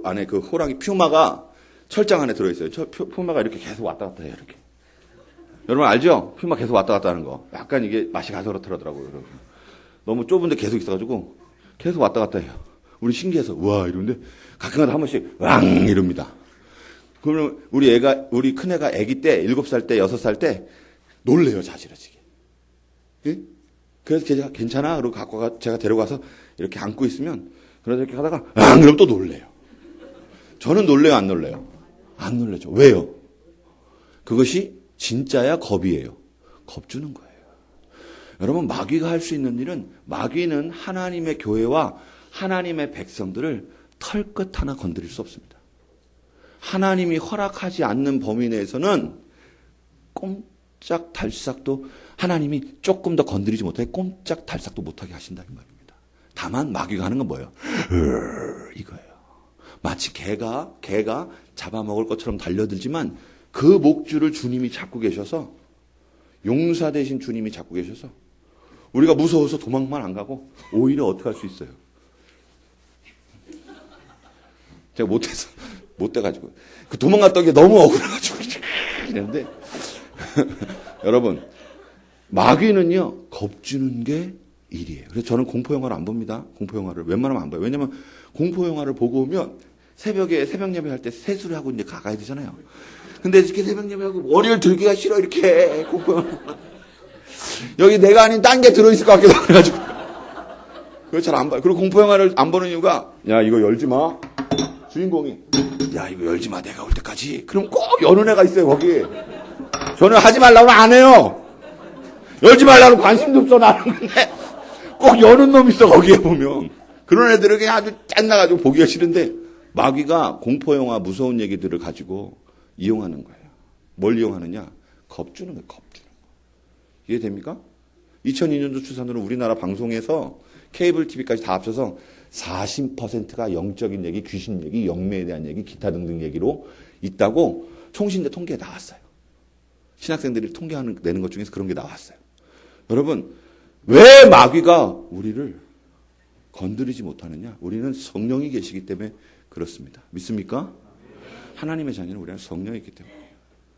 안에 그 호랑이 퓨마가 철장 안에 들어있어요. 퓨마가 이렇게 계속 왔다 갔다 해요. 이렇게. 여러분 알죠? 퓨마 계속 왔다 갔다 하는 거. 약간 이게 맛이 가서 그렇더라고요. 너무 좁은데 계속 있어가지고 계속 왔다 갔다 해요. 우리 신기해서 와 이러는데 가끔가다 한 번씩 왕 이럽니다. 그러면 우리 큰애가 아기 때 7살 때 6살 때 놀래요. 자지러지게. 예? 그래서 걔가 괜찮아? 그러고 제가 데려가서 이렇게 안고 있으면 그러다 이렇게 하다가 그럼 또 놀래요. 저는 놀래요? 안 놀래요? 안 놀래죠. 왜요? 그것이 진짜야 겁이에요. 겁주는 거예요. 여러분 마귀가 할 수 있는 일은 마귀는 하나님의 교회와 하나님의 백성들을 털끝 하나 건드릴 수 없습니다. 하나님이 허락하지 않는 범위 내에서는 꼼짝달싹도 하나님이 조금 더 건드리지 못하게 꼼짝달싹도 못하게 하신다는 말입니다. 다만 마귀가 하는 건 뭐예요? 이거예요. 마치 개가 잡아먹을 것처럼 달려들지만 그 목줄을 주님이 잡고 계셔서 용사 대신 주님이 잡고 계셔서 우리가 무서워서 도망만 안 가고 오히려 어떻게 할 수 있어요? 제가 못돼가지고 그 도망갔던 게 너무 억울해가지고 이랬는데 여러분 마귀는요 겁주는 게 일이에요. 그래서 저는 공포영화를 안 봅니다. 공포영화를 웬만하면 안 봐요. 왜냐면 공포영화를 보고 오면 새벽에 새벽 예배할 때 세수를 하고 이제 가야 되잖아요. 근데 이렇게 새벽 예배하고 머리를 들기가 싫어 이렇게 공포영화 여기 내가 아닌 딴 게 들어있을 것 같기도 해가지고 그걸 잘 안 봐요. 그리고 공포영화를 안 보는 이유가 야 이거 열지 마. 주인공이 야 이거 열지 마 내가 올 때까지. 그럼 꼭 여는 애가 있어요 거기. 저는 하지 말라고 안 해요. 열지 말라고 관심도 없어 나는. 근데 꼭 여는 놈 있어 거기에 보면. 그런 애들에게 아주 짠나가지고 보기가 싫은데 마귀가 공포영화 무서운 얘기들을 가지고 이용하는 거예요. 뭘 이용하느냐? 겁주는 거예요. 겁주는 거. 이해됩니까? 2002년도 추산으로 우리나라 방송에서 케이블 TV까지 다 합쳐서 40%가 영적인 얘기, 귀신 얘기, 영매에 대한 얘기, 기타 등등 얘기로 있다고 총신대 통계에 나왔어요. 신학생들이 내는 것 중에서 그런 게 나왔어요. 여러분, 왜 마귀가 우리를 건드리지 못하느냐? 우리는 성령이 계시기 때문에 그렇습니다. 믿습니까? 하나님의 자녀는 우리는 성령이 있기 때문이에요.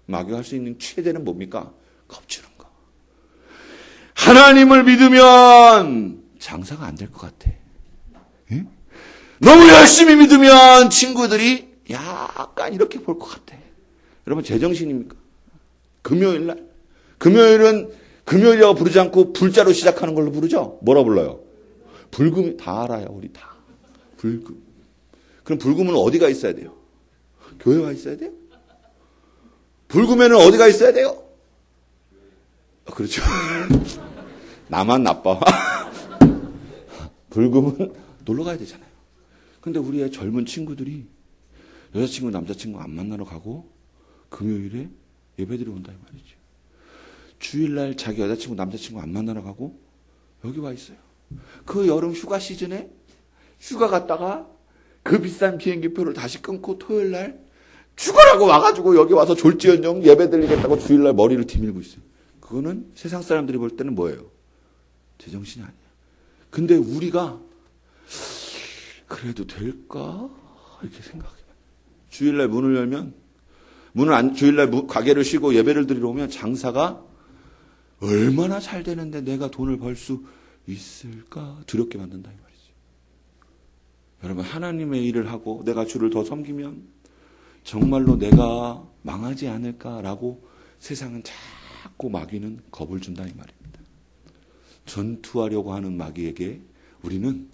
마귀가 할 수 있는 최대는 뭡니까? 겁주는 거. 하나님을 믿으면 장사가 안 될 것 같아. 예? 너무 열심히 믿으면 친구들이 약간 이렇게 볼 것 같아. 여러분 제정신입니까? 금요일날? 금요일이라고 부르지 않고 불자로 시작하는 걸로 부르죠? 뭐라 불러요? 불금. 다 알아요. 우리 다. 불금. 그럼 불금은 어디가 있어야 돼요? 교회가 있어야 돼요? 불금에는 어디가 있어야 돼요? 그렇죠. 나만 나빠. 불금은 놀러 가야 되잖아요. 근데 우리의 젊은 친구들이 여자친구, 남자친구 안 만나러 가고 금요일에 예배드리러 온다 이 말이죠. 주일날 자기 여자친구, 남자친구 안 만나러 가고 여기 와 있어요. 그 여름 휴가 시즌에 휴가 갔다가 그 비싼 비행기표를 다시 끊고 토요일날 죽어라고 와가지고 여기 와서 졸지연정 예배드리겠다고 주일날 머리를 디밀고 있어요. 그거는 세상 사람들이 볼 때는 뭐예요? 제정신이 아니에요. 근데 우리가 그래도 될까? 이렇게 생각해요. 주일날 문을 열면 주일날 가게를 쉬고 예배를 드리러 오면 장사가 얼마나 잘 되는데 내가 돈을 벌 수 있을까? 두렵게 만든다 이 말이죠. 여러분 하나님의 일을 하고 내가 주를 더 섬기면 정말로 내가 망하지 않을까라고 세상은 자꾸 마귀는 겁을 준다 이 말입니다. 전투하려고 하는 마귀에게 우리는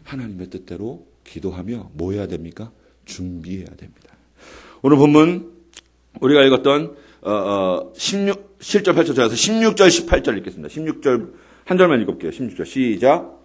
하나님의 뜻대로 기도하며 뭐 해야 됩니까? 준비해야 됩니다. 오늘 본문 우리가 읽었던 7절 8절 저에서 16절 18절 읽겠습니다. 16절 한 절만 읽어볼게요. 16절 시작.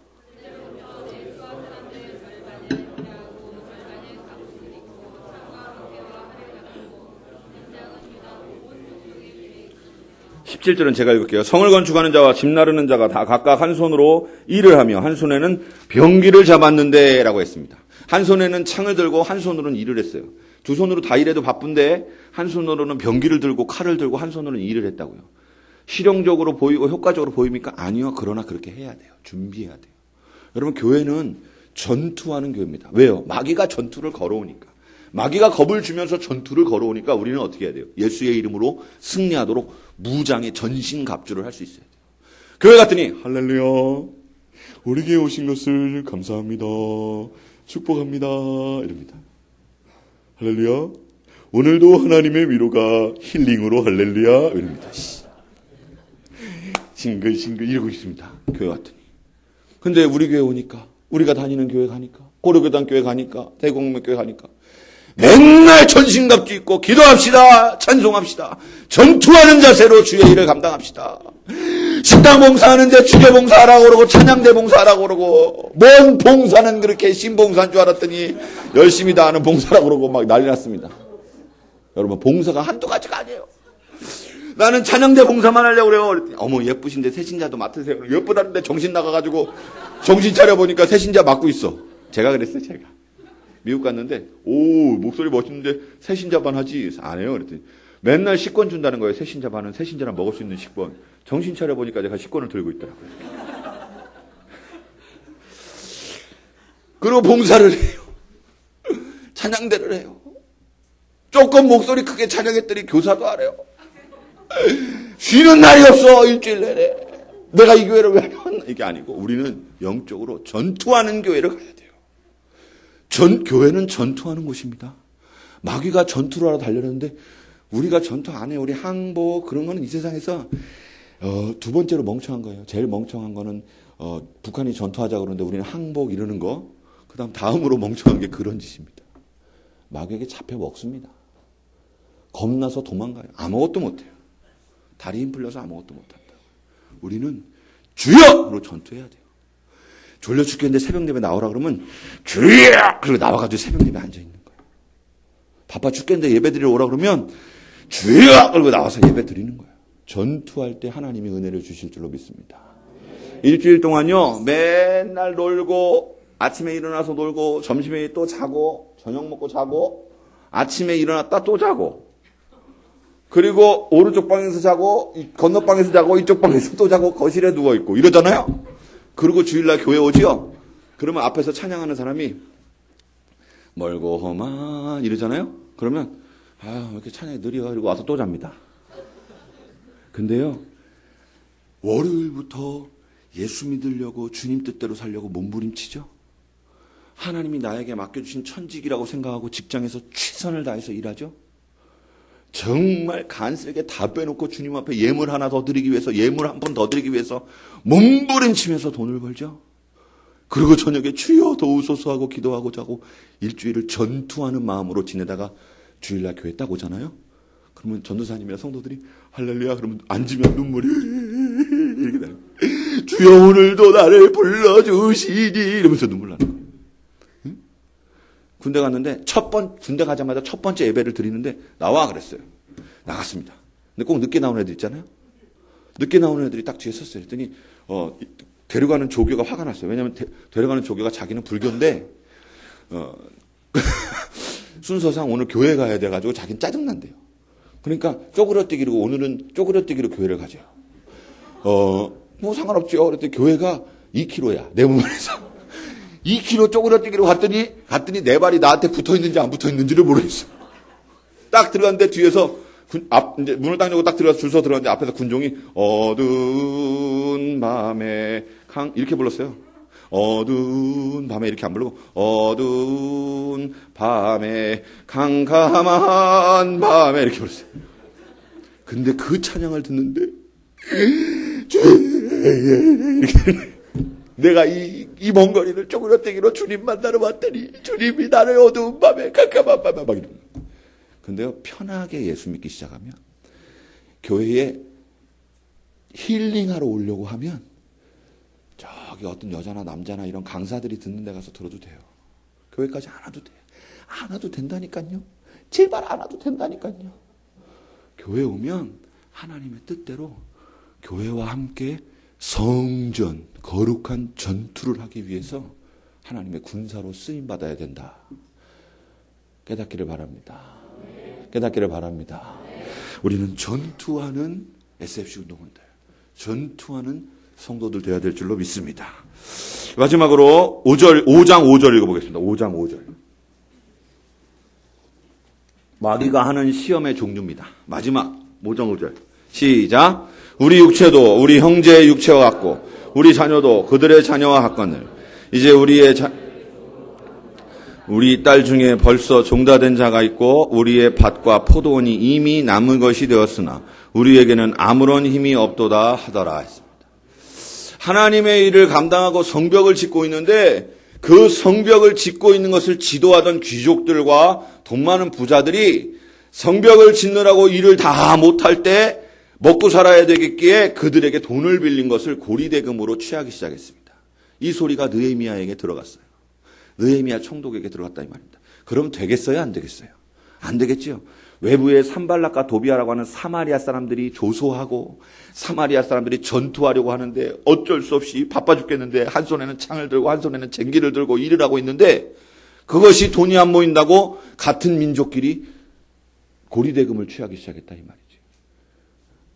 17절은 제가 읽을게요. 성을 건축하는 자와 집 나르는 자가 다 각각 한 손으로 일을 하며 한 손에는 병기를 잡았는데 라고 했습니다. 한 손에는 창을 들고 한 손으로는 일을 했어요. 두 손으로 다 일해도 바쁜데 한 손으로는 병기를 들고 칼을 들고 한 손으로는 일을 했다고요. 실용적으로 보이고 효과적으로 보입니까? 아니요. 그러나 그렇게 해야 돼요. 준비해야 돼요. 여러분 교회는 전투하는 교회입니다. 왜요? 마귀가 전투를 걸어오니까. 마귀가 겁을 주면서 전투를 걸어오니까 우리는 어떻게 해야 돼요? 예수의 이름으로 승리하도록 무장의 전신갑주를 할 수 있어야 돼요. 교회 갔더니 할렐루야 우리 교회 오신 것을 감사합니다. 축복합니다. 이럽니다. 할렐루야 오늘도 하나님의 위로가 힐링으로 할렐루야 이럽니다. 싱글싱글 이러고 있습니다. 교회 갔더니. 근데 우리 교회 오니까 우리가 다니는 교회 가니까 고려교단 교회 가니까 대공명 교회 가니까 맨날 전신갑주 입고 기도합시다. 찬송합시다. 전투하는 자세로 주의 일을 감당합시다. 식당 봉사하는데 주례 봉사하라고 그러고 찬양대 봉사하라고 그러고 뭔 봉사는 그렇게 신봉사인 줄 알았더니 열심히 다 하는 봉사라고 그러고 막 난리 났습니다. 여러분 봉사가 한두 가지가 아니에요. 나는 찬양대 봉사만 하려고 그래요. 그랬더니 어머 예쁘신데 새신자도 맡으세요. 예쁘다는데 정신 나가가지고 정신 차려보니까 새신자 맡고 있어. 제가 그랬어요. 제가. 미국 갔는데 오 목소리 멋있는데 새신자반 하지 안 해요. 그랬더니 맨날 식권 준다는 거예요. 새신자반은 새신자랑 먹을 수 있는 식권. 정신 차려보니까 제가 식권을 들고 있더라고요. 그리고 봉사를 해요. 찬양대를 해요. 조금 목소리 크게 찬양했더니 교사도 안 해요. 쉬는 날이 없어 일주일 내내. 내가 이 교회를 왜 하면 이게 아니고 우리는 영적으로 전투하는 교회를 가야 돼요. 교회는 전투하는 곳입니다. 마귀가 전투를 하러 달려는데 우리가 전투 안 해요. 우리 항복 그런 거는 이 세상에서 두 번째로 멍청한 거예요. 제일 멍청한 거는 북한이 전투하자 그러는데 우리는 항복 이러는 거. 다음으로 멍청한 게 그런 짓입니다. 마귀에게 잡혀 먹습니다. 겁나서 도망가요. 아무것도 못해요. 다리 힘 풀려서 아무것도 못한다. 우리는 주여로 전투해야 돼요. 졸려 죽겠는데 새벽 예배 나오라 그러면 주여! 그리고 나와가지고 새벽 예배 앉아있는 거예요. 바빠 죽겠는데 예배 드리러 오라 그러면 주여! 그리고 나와서 예배 드리는 거예요. 전투할 때 하나님이 은혜를 주실 줄로 믿습니다. 일주일 동안요 맨날 놀고 아침에 일어나서 놀고 점심에 또 자고 저녁 먹고 자고 아침에 일어났다 또 자고 그리고 오른쪽 방에서 자고 건너 방에서 자고 이쪽 방에서 또 자고 거실에 누워있고 이러잖아요. 그리고 주일날 교회 오지요. 그러면 앞에서 찬양하는 사람이 멀고 험한 이러잖아요. 그러면 왜 이렇게 찬양이 느려. 그리고 와서 또 잡니다. 근데요 월요일부터 예수 믿으려고 주님 뜻대로 살려고 몸부림치죠. 하나님이 나에게 맡겨주신 천직이라고 생각하고 직장에서 최선을 다해서 일하죠. 정말 간쓸게 다 빼놓고 주님 앞에 예물 하나 더 드리기 위해서 예물 한 번 더 드리기 위해서 몸부림치면서 돈을 벌죠. 그리고 저녁에 주여 도우소서 하고 기도하고 자고 일주일을 전투하는 마음으로 지내다가 주일날 교회 딱 오잖아요. 그러면 전도사님이나 성도들이 할렐루야 그러면 앉으면 눈물이 이렇게 나요. 주여 오늘도 나를 불러주시니 이러면서 눈물 나는 거예요. 응? 군대 갔는데 군대 가자마자 첫 번째 예배를 드리는데 나와 그랬어요. 나갔습니다. 근데 꼭 늦게 나오는 애들 있잖아요. 늦게 나오는 애들이 딱 뒤에 섰어요. 그랬더니 데려가는 조교가 화가 났어요. 왜냐하면 데려가는 조교가 자기는 불교인데 순서상 오늘 교회 가야 돼가지고 자기는 짜증난대요. 그러니까 쪼그려뛰기로 오늘은 쪼그려뛰기로 교회를 가죠. 뭐 상관없죠. 그랬더니 교회가 2km야. 내 몸에서 2km 쪼그려뛰기로 갔더니 내 발이 나한테 붙어있는지 안 붙어있는지를 모르겠어. 딱 들어갔는데 뒤에서 이제 문을 딱 열고 딱 들어가서 줄 서 들어갔는데 앞에서 군종이 어두운 밤에 이렇게 불렀어요. 어두운 밤에 이렇게 안 부르고 어두운 밤에 캄캄한 밤에 이렇게 불렀어요. 근데 그 찬양을 듣는데 이렇게 내가 이 먼 거리를 쪼그라뜨기로 주님 만나러 왔더니 주님이 나를 어두운 밤에 깜깜한 밤에 막 이러는. 근데요, 편하게 예수 믿기 시작하면 교회에 힐링하러 오려고 하면 저기 어떤 여자나 남자나 이런 강사들이 듣는 데 가서 들어도 돼요. 교회까지 안 와도 돼. 안 와도 된다니까요. 제발 안 와도 된다니까요. 교회 오면 하나님의 뜻대로 교회와 함께 성전, 거룩한 전투를 하기 위해서 하나님의 군사로 쓰임받아야 된다. 깨닫기를 바랍니다. 깨닫기를 바랍니다. 우리는 전투하는 SFC 운동원들, 전투하는 성도들 되어야 될 줄로 믿습니다. 마지막으로 5장 5절 읽어보겠습니다. 5장 5절. 마귀가 하는 시험의 종류입니다. 마지막 5장 5절. 시작. 우리 육체도 우리 형제의 육체와 같고 우리 자녀도 그들의 자녀와 같거늘 이제 우리 딸 중에 벌써 종다된 자가 있고 우리의 밭과 포도원이 이미 남은 것이 되었으나 우리에게는 아무런 힘이 없도다 하더라 했습니다. 하나님의 일을 감당하고 성벽을 짓고 있는데 그 성벽을 짓고 있는 것을 지도하던 귀족들과 돈 많은 부자들이 성벽을 짓느라고 일을 다 못할 때 먹고 살아야 되겠기에 그들에게 돈을 빌린 것을 고리대금으로 취하기 시작했습니다. 이 소리가 느헤미야에게 들어갔어요. 느헤미야 총독에게 들어갔다 이 말입니다. 그럼 되겠어요? 안 되겠어요? 안 되겠죠. 외부에 산발락과 도비아라고 하는 사마리아 사람들이 조소하고 사마리아 사람들이 전투하려고 하는데 어쩔 수 없이 바빠 죽겠는데 한 손에는 창을 들고 한 손에는 쟁기를 들고 일을 하고 있는데 그것이 돈이 안 모인다고 같은 민족끼리 고리대금을 취하기 시작했다 이 말이지.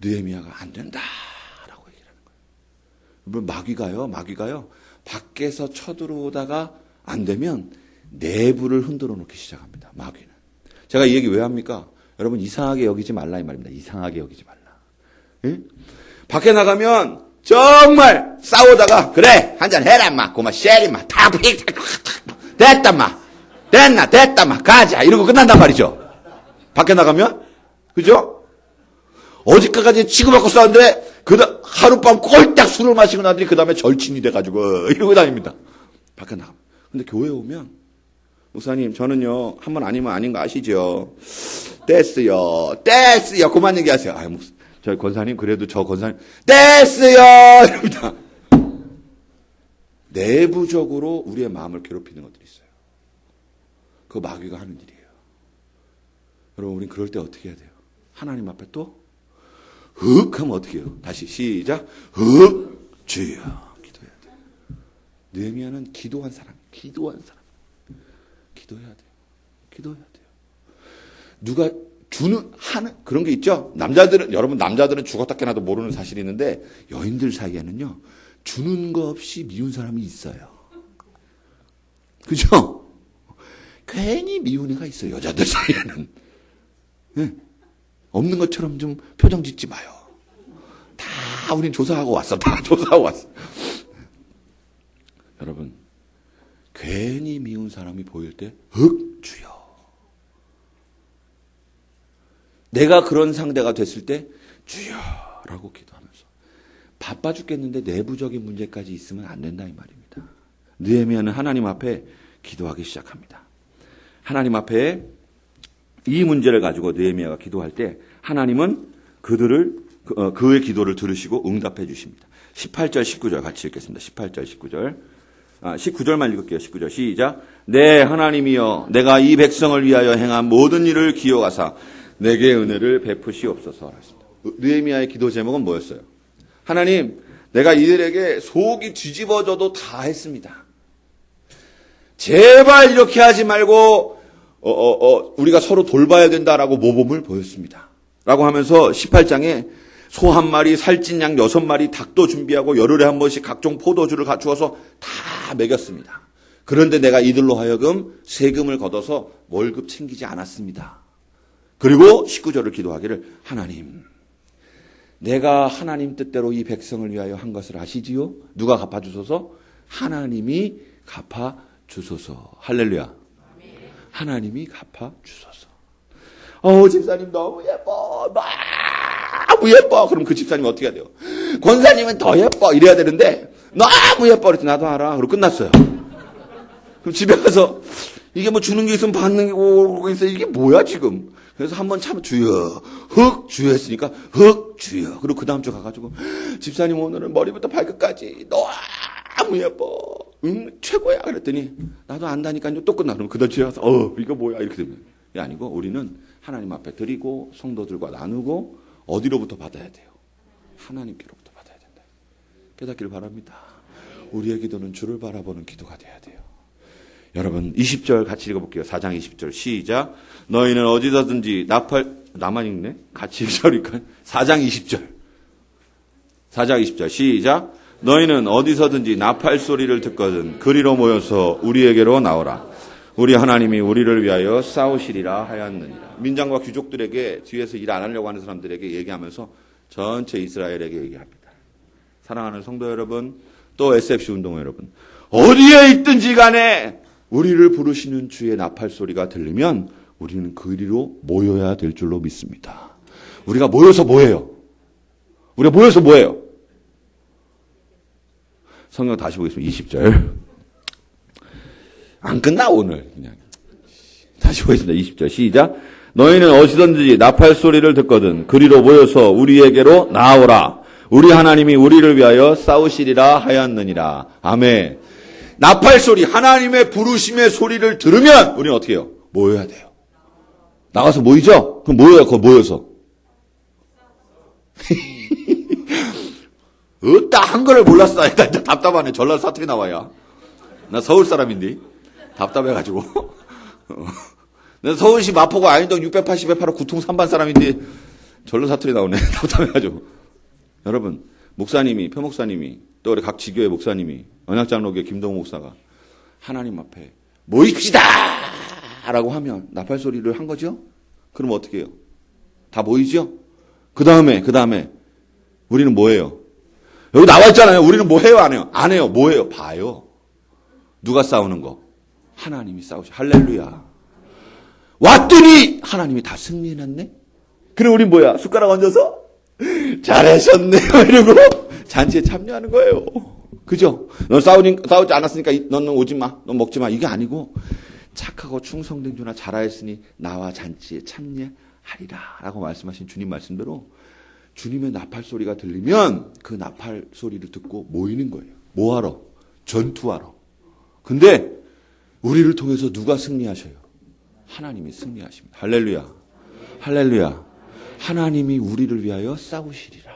느헤미야가 안 된다라고 얘기를 하는 거예요. 마귀가요. 밖에서 쳐들어오다가 안 되면 내부를 흔들어 놓기 시작합니다. 마귀는. 제가 이 얘기 왜 합니까? 여러분 이상하게 여기지 말라 이 말입니다. 이상하게 여기지 말라. 예? 밖에 나가면 정말 싸우다가 그래 한잔 해라 인마 고마 쉐리 인마 다 됐다 인마 됐다 인마 가자 이러고 끝난단 말이죠. 밖에 나가면 그죠? 어저께까지 치고받고 싸웠는데 하룻밤 꼴딱 술을 마시고 나더니 그 다음에 절친이 돼가지고 이러고 다닙니다. 밖에 나가면. 근데 교회 오면 목사님 저는요 한 번 아니면 아닌 거 아시죠? 됐어요 그만 얘기하세요. 아유 저 권사님 그래도 저 권사님 됐어요 이럽니다. 내부적으로 우리의 마음을 괴롭히는 것들이 있어요. 그거 마귀가 하는 일이에요. 여러분 우린 그럴 때 어떻게 해야 돼요? 하나님 앞에 또 흑 하면 어떻게 해요? 다시 시작. 흑 주여 기도해야 돼요. 느헤미야는 기도한 사람. 기도해야 돼요. 누가 하는 그런 게 있죠. 여러분 남자들은 죽었다 깨나도 모르는 사실이 있는데 여인들 사이에는요 주는 거 없이 미운 사람이 있어요. 그죠? 괜히 미운 애가 있어요. 여자들 사이에는. 네. 없는 것처럼 좀 표정 짓지 마요. 다 우린 조사하고 왔어. 여러분 괜히 미운 사람이 보일 때 흑 주여. 내가 그런 상대가 됐을 때 주여라고 기도하면서 바빠 죽겠는데 내부적인 문제까지 있으면 안 된다 이 말입니다. 느헤미야는 하나님 앞에 기도하기 시작합니다. 하나님 앞에 이 문제를 가지고 느헤미야가 기도할 때 하나님은 그의 기도를 들으시고 응답해 주십니다. 18절 19절 같이 읽겠습니다. 18절 19절 19절만 읽을게요. 19절 시작. 네 하나님이여 내가 이 백성을 위하여 행한 모든 일을 기억하사 내게 은혜를 베푸시옵소서. 느헤미야의 기도 제목은 뭐였어요? 하나님 내가 이들에게 속이 뒤집어져도 다 했습니다. 제발 이렇게 하지 말고 우리가 서로 돌봐야 된다라고 모범을 보였습니다. 라고 하면서 18장에 소 한 마리, 살찐 양 6마리, 닭도 준비하고 열흘에 한 번씩 각종 포도주를 갖추어서 다 먹였습니다. 그런데 내가 이들로 하여금 세금을 걷어서 월급 챙기지 않았습니다. 그리고 19절을 기도하기를 하나님, 내가 하나님 뜻대로 이 백성을 위하여 한 것을 아시지요? 누가 갚아주소서? 하나님이 갚아주소서. 할렐루야. 하나님이 갚아주소서. 집사님 너무 예뻐. 너무 예뻐. 그럼 그 집사님 어떻게 해야 돼요? 권사님은 더 예뻐. 이래야 되는데 너무 예뻐. 그랬더니 나도 알아. 그리고 끝났어요. 그럼 집에 가서 이게 뭐 주는 게 있으면 받는 게 오고 있어. 이게 뭐야 지금. 그래서 한번 참 주여 흑 주여 했으니까 흑 주여. 그리고 그 다음 주 가가지고 집사님 오늘은 머리부터 발끝까지 너무 예뻐. 최고야. 그랬더니 나도 안다니까요. 또 끝나. 그러면 그 다음 주에 가서 이거 뭐야 이렇게 되면. 이게 아니고 우리는 하나님 앞에 드리고 성도들과 나누고 어디로부터 받아야 돼요? 하나님께로부터 받아야 된다. 깨닫기를 바랍니다. 우리의 기도는 주를 바라보는 기도가 돼야 돼요. 여러분 20절 같이 읽어볼게요. 4장 20절 시작. 너희는 어디서든지 나만 읽네? 같이 읽으니까 4장 20절 4장 20절 시작. 너희는 어디서든지 나팔 소리를 듣거든 그리로 모여서 우리에게로 나오라. 우리 하나님이 우리를 위하여 싸우시리라 하였느니라. 민장과 귀족들에게 뒤에서 일 안 하려고 하는 사람들에게 얘기하면서 전체 이스라엘에게 얘기합니다. 사랑하는 성도 여러분, 또 SFC 운동 여러분, 어디에 있든지 간에 우리를 부르시는 주의 나팔 소리가 들리면 우리는 그리로 모여야 될 줄로 믿습니다. 우리가 모여서 뭐예요? 우리가 모여서 뭐예요? 성경 다시 보겠습니다. 20절. 안 끝나 오늘. 그냥 다시 보겠습니다. 20절 시작. 너희는 어디든지 나팔 소리를 듣거든 그리로 모여서 우리에게로 나오라. 우리 하나님이 우리를 위하여 싸우시리라 하였느니라. 아멘. 나팔 소리, 하나님의 부르심의 소리를 들으면 우리는 어떻게 해요? 모여야 돼요. 나가서 모이죠? 그럼 모여요. 거기 모여서. 어따 한글을 몰랐어. 일단 답답하네. 전라도 사투리 나와야. 나 서울 사람인데 답답해가지고. 나 서울시 마포구 아인동 680에 8호 구통 3반 사람인데 전라도 사투리 나오네. 답답해가지고. 여러분, 목사님이, 표목사님이, 또 우리 각 지교의 목사님이, 언약장로교회 김동호 목사가 하나님 앞에 모입시다! 라고 하면 나팔 소리를 한 거죠? 그럼 어떻게 해요? 다 모이죠? 그 다음에 우리는 뭐 해요? 여기 나와 있잖아요. 우리는 뭐 해요? 안 해요? 안 해요. 뭐 해요? 봐요. 누가 싸우는 거? 하나님이 싸우셔. 할렐루야. 왔더니 하나님이 다 승리해놨네? 그럼 우린 뭐야? 숟가락 얹어서? 잘하셨네요. 이러고 잔치에 참여하는 거예요. 그죠? 넌 싸우지 않았으니까 너는 오지 마. 넌 먹지 마. 이게 아니고 착하고 충성된 주나 잘하였으니 나와 잔치에 참여하리라 라고 말씀하신 주님 말씀대로 주님의 나팔 소리가 들리면 그 나팔 소리를 듣고 모이는 거예요. 뭐하러? 전투하러. 근데 우리를 통해서 누가 승리하셔요? 하나님이 승리하십니다. 할렐루야. 할렐루야. 하나님이 우리를 위하여 싸우시리라.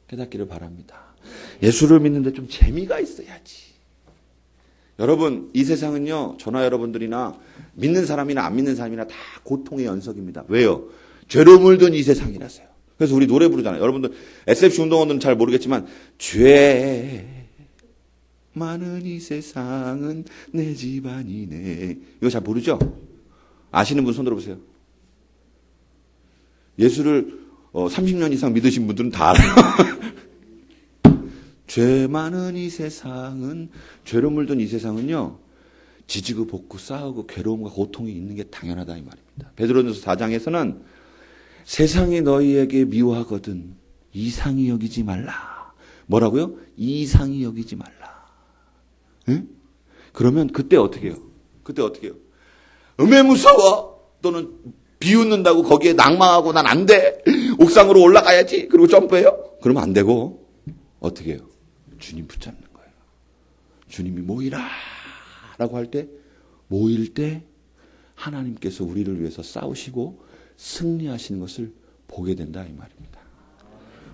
깨닫기를 바랍니다. 예수를 믿는데 좀 재미가 있어야지. 여러분, 이 세상은요, 저나 여러분들이나 믿는 사람이나 안 믿는 사람이나 다 고통의 연속입니다. 왜요? 죄로 물든 이 세상이라서요. 그래서 우리 노래 부르잖아요. 여러분들 SFC 운동원들은 잘 모르겠지만 죄 많은 이 세상은 내 집안이네. 이거 잘 모르죠? 아시는 분 손 들어보세요. 예수를 30년 이상 믿으신 분들은 다 알아요. 죄 많은 이 세상은, 죄로 물든 이 세상은요, 지지고 볶고 싸우고 괴로움과 고통이 있는 게 당연하다 이 말입니다. 베드로전서 4장에서는 세상이 너희에게 미워하거든 이상히 여기지 말라. 뭐라고요? 이상히 여기지 말라. 응? 그러면 그때 어떻게 해요? 음에 무서워. 또는 비웃는다고 거기에 낭망하고 난 안 돼. 옥상으로 올라가야지. 그리고 점프해요. 그러면 안 되고 어떻게 해요? 주님 붙잡는 거예요. 주님이 모이라 라고 할 때, 모일 때 하나님께서 우리를 위해서 싸우시고 승리하시는 것을 보게 된다 이 말입니다.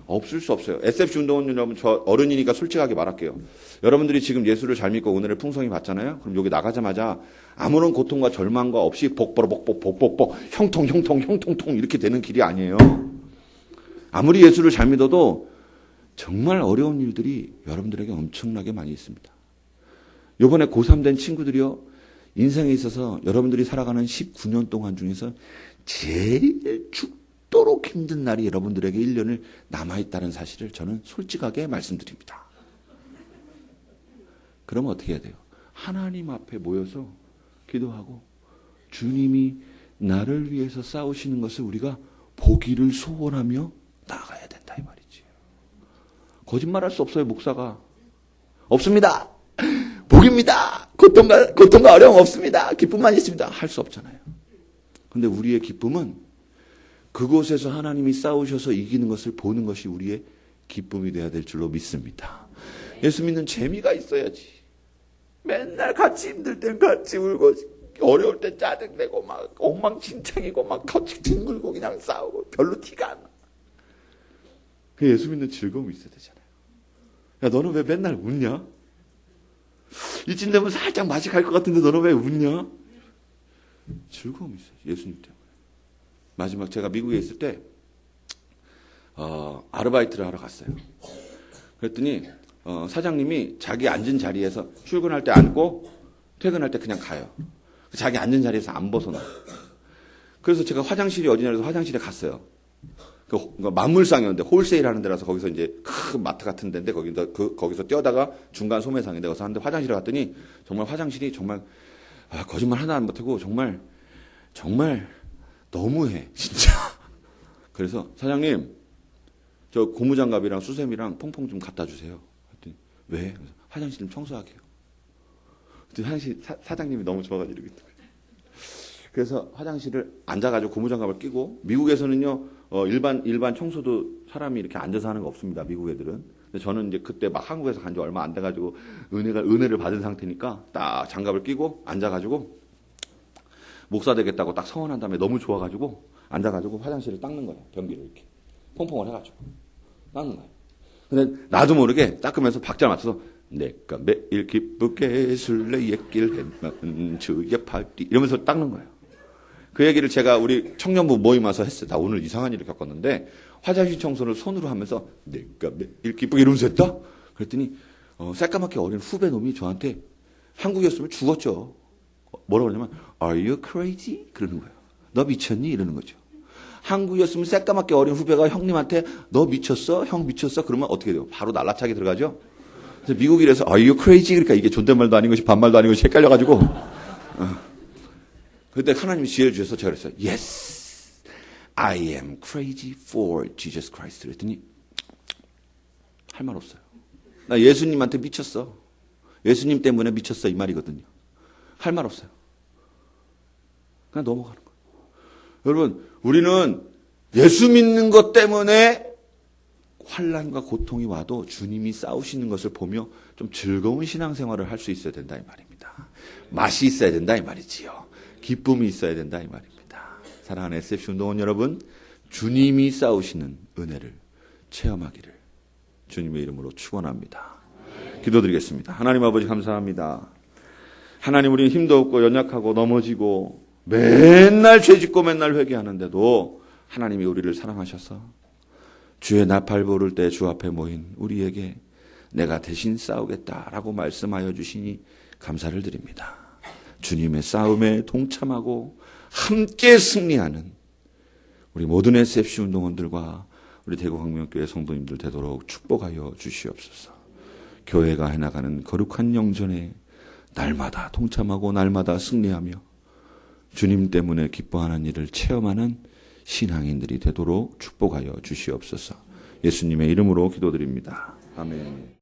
없을 수 없어요. SFC 운동원 여러분, 저 어른이니까 솔직하게 말할게요. 여러분들이 지금 예수를 잘 믿고 은혜를 풍성히 받잖아요. 그럼 여기 나가자마자 아무런 고통과 절망과 없이 복복복복복복복 형통통통 이렇게 되는 길이 아니에요. 아무리 예수를 잘 믿어도 정말 어려운 일들이 여러분들에게 엄청나게 많이 있습니다. 요번에 고3 된 친구들이요, 인생에 있어서 여러분들이 살아가는 19년 동안 중에서 제일 죽도록 힘든 날이 여러분들에게 1년을 남아있다는 사실을 저는 솔직하게 말씀드립니다. 그러면 어떻게 해야 돼요? 하나님 앞에 모여서 기도하고 주님이 나를 위해서 싸우시는 것을 우리가 보기를 소원하며 나아가야 된다 이 말이지. 거짓말할 수 없어요. 목사가 없습니다. 복입니다. 고통과 어려움 없습니다. 기쁨만 있습니다. 할 수 없잖아요. 근데 우리의 기쁨은 그곳에서 하나님이 싸우셔서 이기는 것을 보는 것이 우리의 기쁨이 되어야 될 줄로 믿습니다. 예수 믿는 재미가 있어야지. 맨날 같이 힘들 땐 같이 울고 어려울 땐 짜증내고 막 엉망진창이고 막 같이 뒹굴고 그냥 싸우고 별로 티가 안 나. 그 예수 믿는 즐거움이 있어야 되잖아요. 야, 너는 왜 맨날 웃냐? 이쯤 되면 살짝 맛이 갈 것 같은데 너는 왜 웃냐? 즐거움이 있어요. 예수님 때문에. 마지막 제가 미국에 있을 때 아르바이트를 하러 갔어요. 그랬더니 사장님이 자기 앉은 자리에서 출근할 때 앉고 퇴근할 때 그냥 가요. 자기 앉은 자리에서 안 벗어나. 그래서 제가 화장실이 어디냐 해서 화장실에 갔어요. 그 만물상이었는데 홀세일 하는 데라서 거기서 이제 큰 마트 같은 데인데 거기서 뛰어다가 중간 소매상인데 거기서 하는데 화장실에 갔더니 정말 화장실이 정말 거짓말 하나 안 못하고 정말 너무해 진짜. 그래서 사장님 저 고무장갑이랑 수세미랑 퐁퐁 좀 갖다 주세요. 그랬더니 왜? 화장실 좀 청소하게요. 그랬더니 화장실 사장님이 너무 좋아가지고 이러겠다. 그래서 화장실을 앉아가지고 고무장갑을 끼고 미국에서는요 일반 청소도 사람이 이렇게 앉아서 하는 거 없습니다. 미국 애들은. 근데 저는 이제 그때 막 한국에서 간 지 얼마 안 돼가지고 은혜를 받은 상태니까 딱 장갑을 끼고 앉아가지고 목사 되겠다고 딱 서원한 다음에 너무 좋아가지고 앉아가지고 화장실을 닦는 거예요. 변기를 이렇게 퐁퐁을 해가지고 닦는 거예요. 근데 나도 모르게 닦으면서 박자를 맞춰서 내가 매일 기쁘게 술래의 길 했는 주의 팔띠 이러면서 닦는 거예요. 그 얘기를 제가 우리 청년부 모임 와서 했어요. 나 오늘 이상한 일을 겪었는데 화장실 청소를 손으로 하면서 내가 매일 기쁘게 이러면서 했다? 그랬더니 새까맣게 어린 후배 놈이 저한테 한국이었으면 죽었죠. 뭐라고 그러냐면 Are you crazy? 그러는 거예요. 너 미쳤니? 이러는 거죠. 한국이었으면 새까맣게 어린 후배가 형님한테 너 미쳤어? 형 미쳤어? 그러면 어떻게 돼요? 바로 날라차게 들어가죠. 그래서 미국이라서 Are you crazy? 그러니까 이게 존댓말도 아닌 것이 반말도 아닌 것이 헷갈려가지고 그때 하나님이 지혜를 주셔서 제가 그랬어요. Yes, I am crazy for Jesus Christ. 그랬더니 할 말 없어요. 나 예수님한테 미쳤어. 예수님 때문에 미쳤어 이 말이거든요. 할 말 없어요. 그냥 넘어가는 거예요. 여러분 우리는 예수 믿는 것 때문에 환난과 고통이 와도 주님이 싸우시는 것을 보며 좀 즐거운 신앙생활을 할 수 있어야 된다 이 말입니다. 맛이 있어야 된다 이 말이지요. 기쁨이 있어야 된다 이 말입니다. 사랑하는 SFC 운동원 여러분, 주님이 싸우시는 은혜를 체험하기를 주님의 이름으로 축원합니다. 기도드리겠습니다. 하나님 아버지 감사합니다. 하나님 우리는 힘도 없고 연약하고 넘어지고 맨날 죄짓고 맨날 회개하는데도 하나님이 우리를 사랑하셔서 주의 나팔 부를 때 주 앞에 모인 우리에게 내가 대신 싸우겠다라고 말씀하여 주시니 감사를 드립니다. 주님의 싸움에 동참하고 함께 승리하는 우리 모든 SFC 운동원들과 우리 대구광명교회 성도님들 되도록 축복하여 주시옵소서. 교회가 해나가는 거룩한 영전에 날마다 동참하고 날마다 승리하며 주님 때문에 기뻐하는 일을 체험하는 신앙인들이 되도록 축복하여 주시옵소서. 예수님의 이름으로 기도드립니다. 아멘.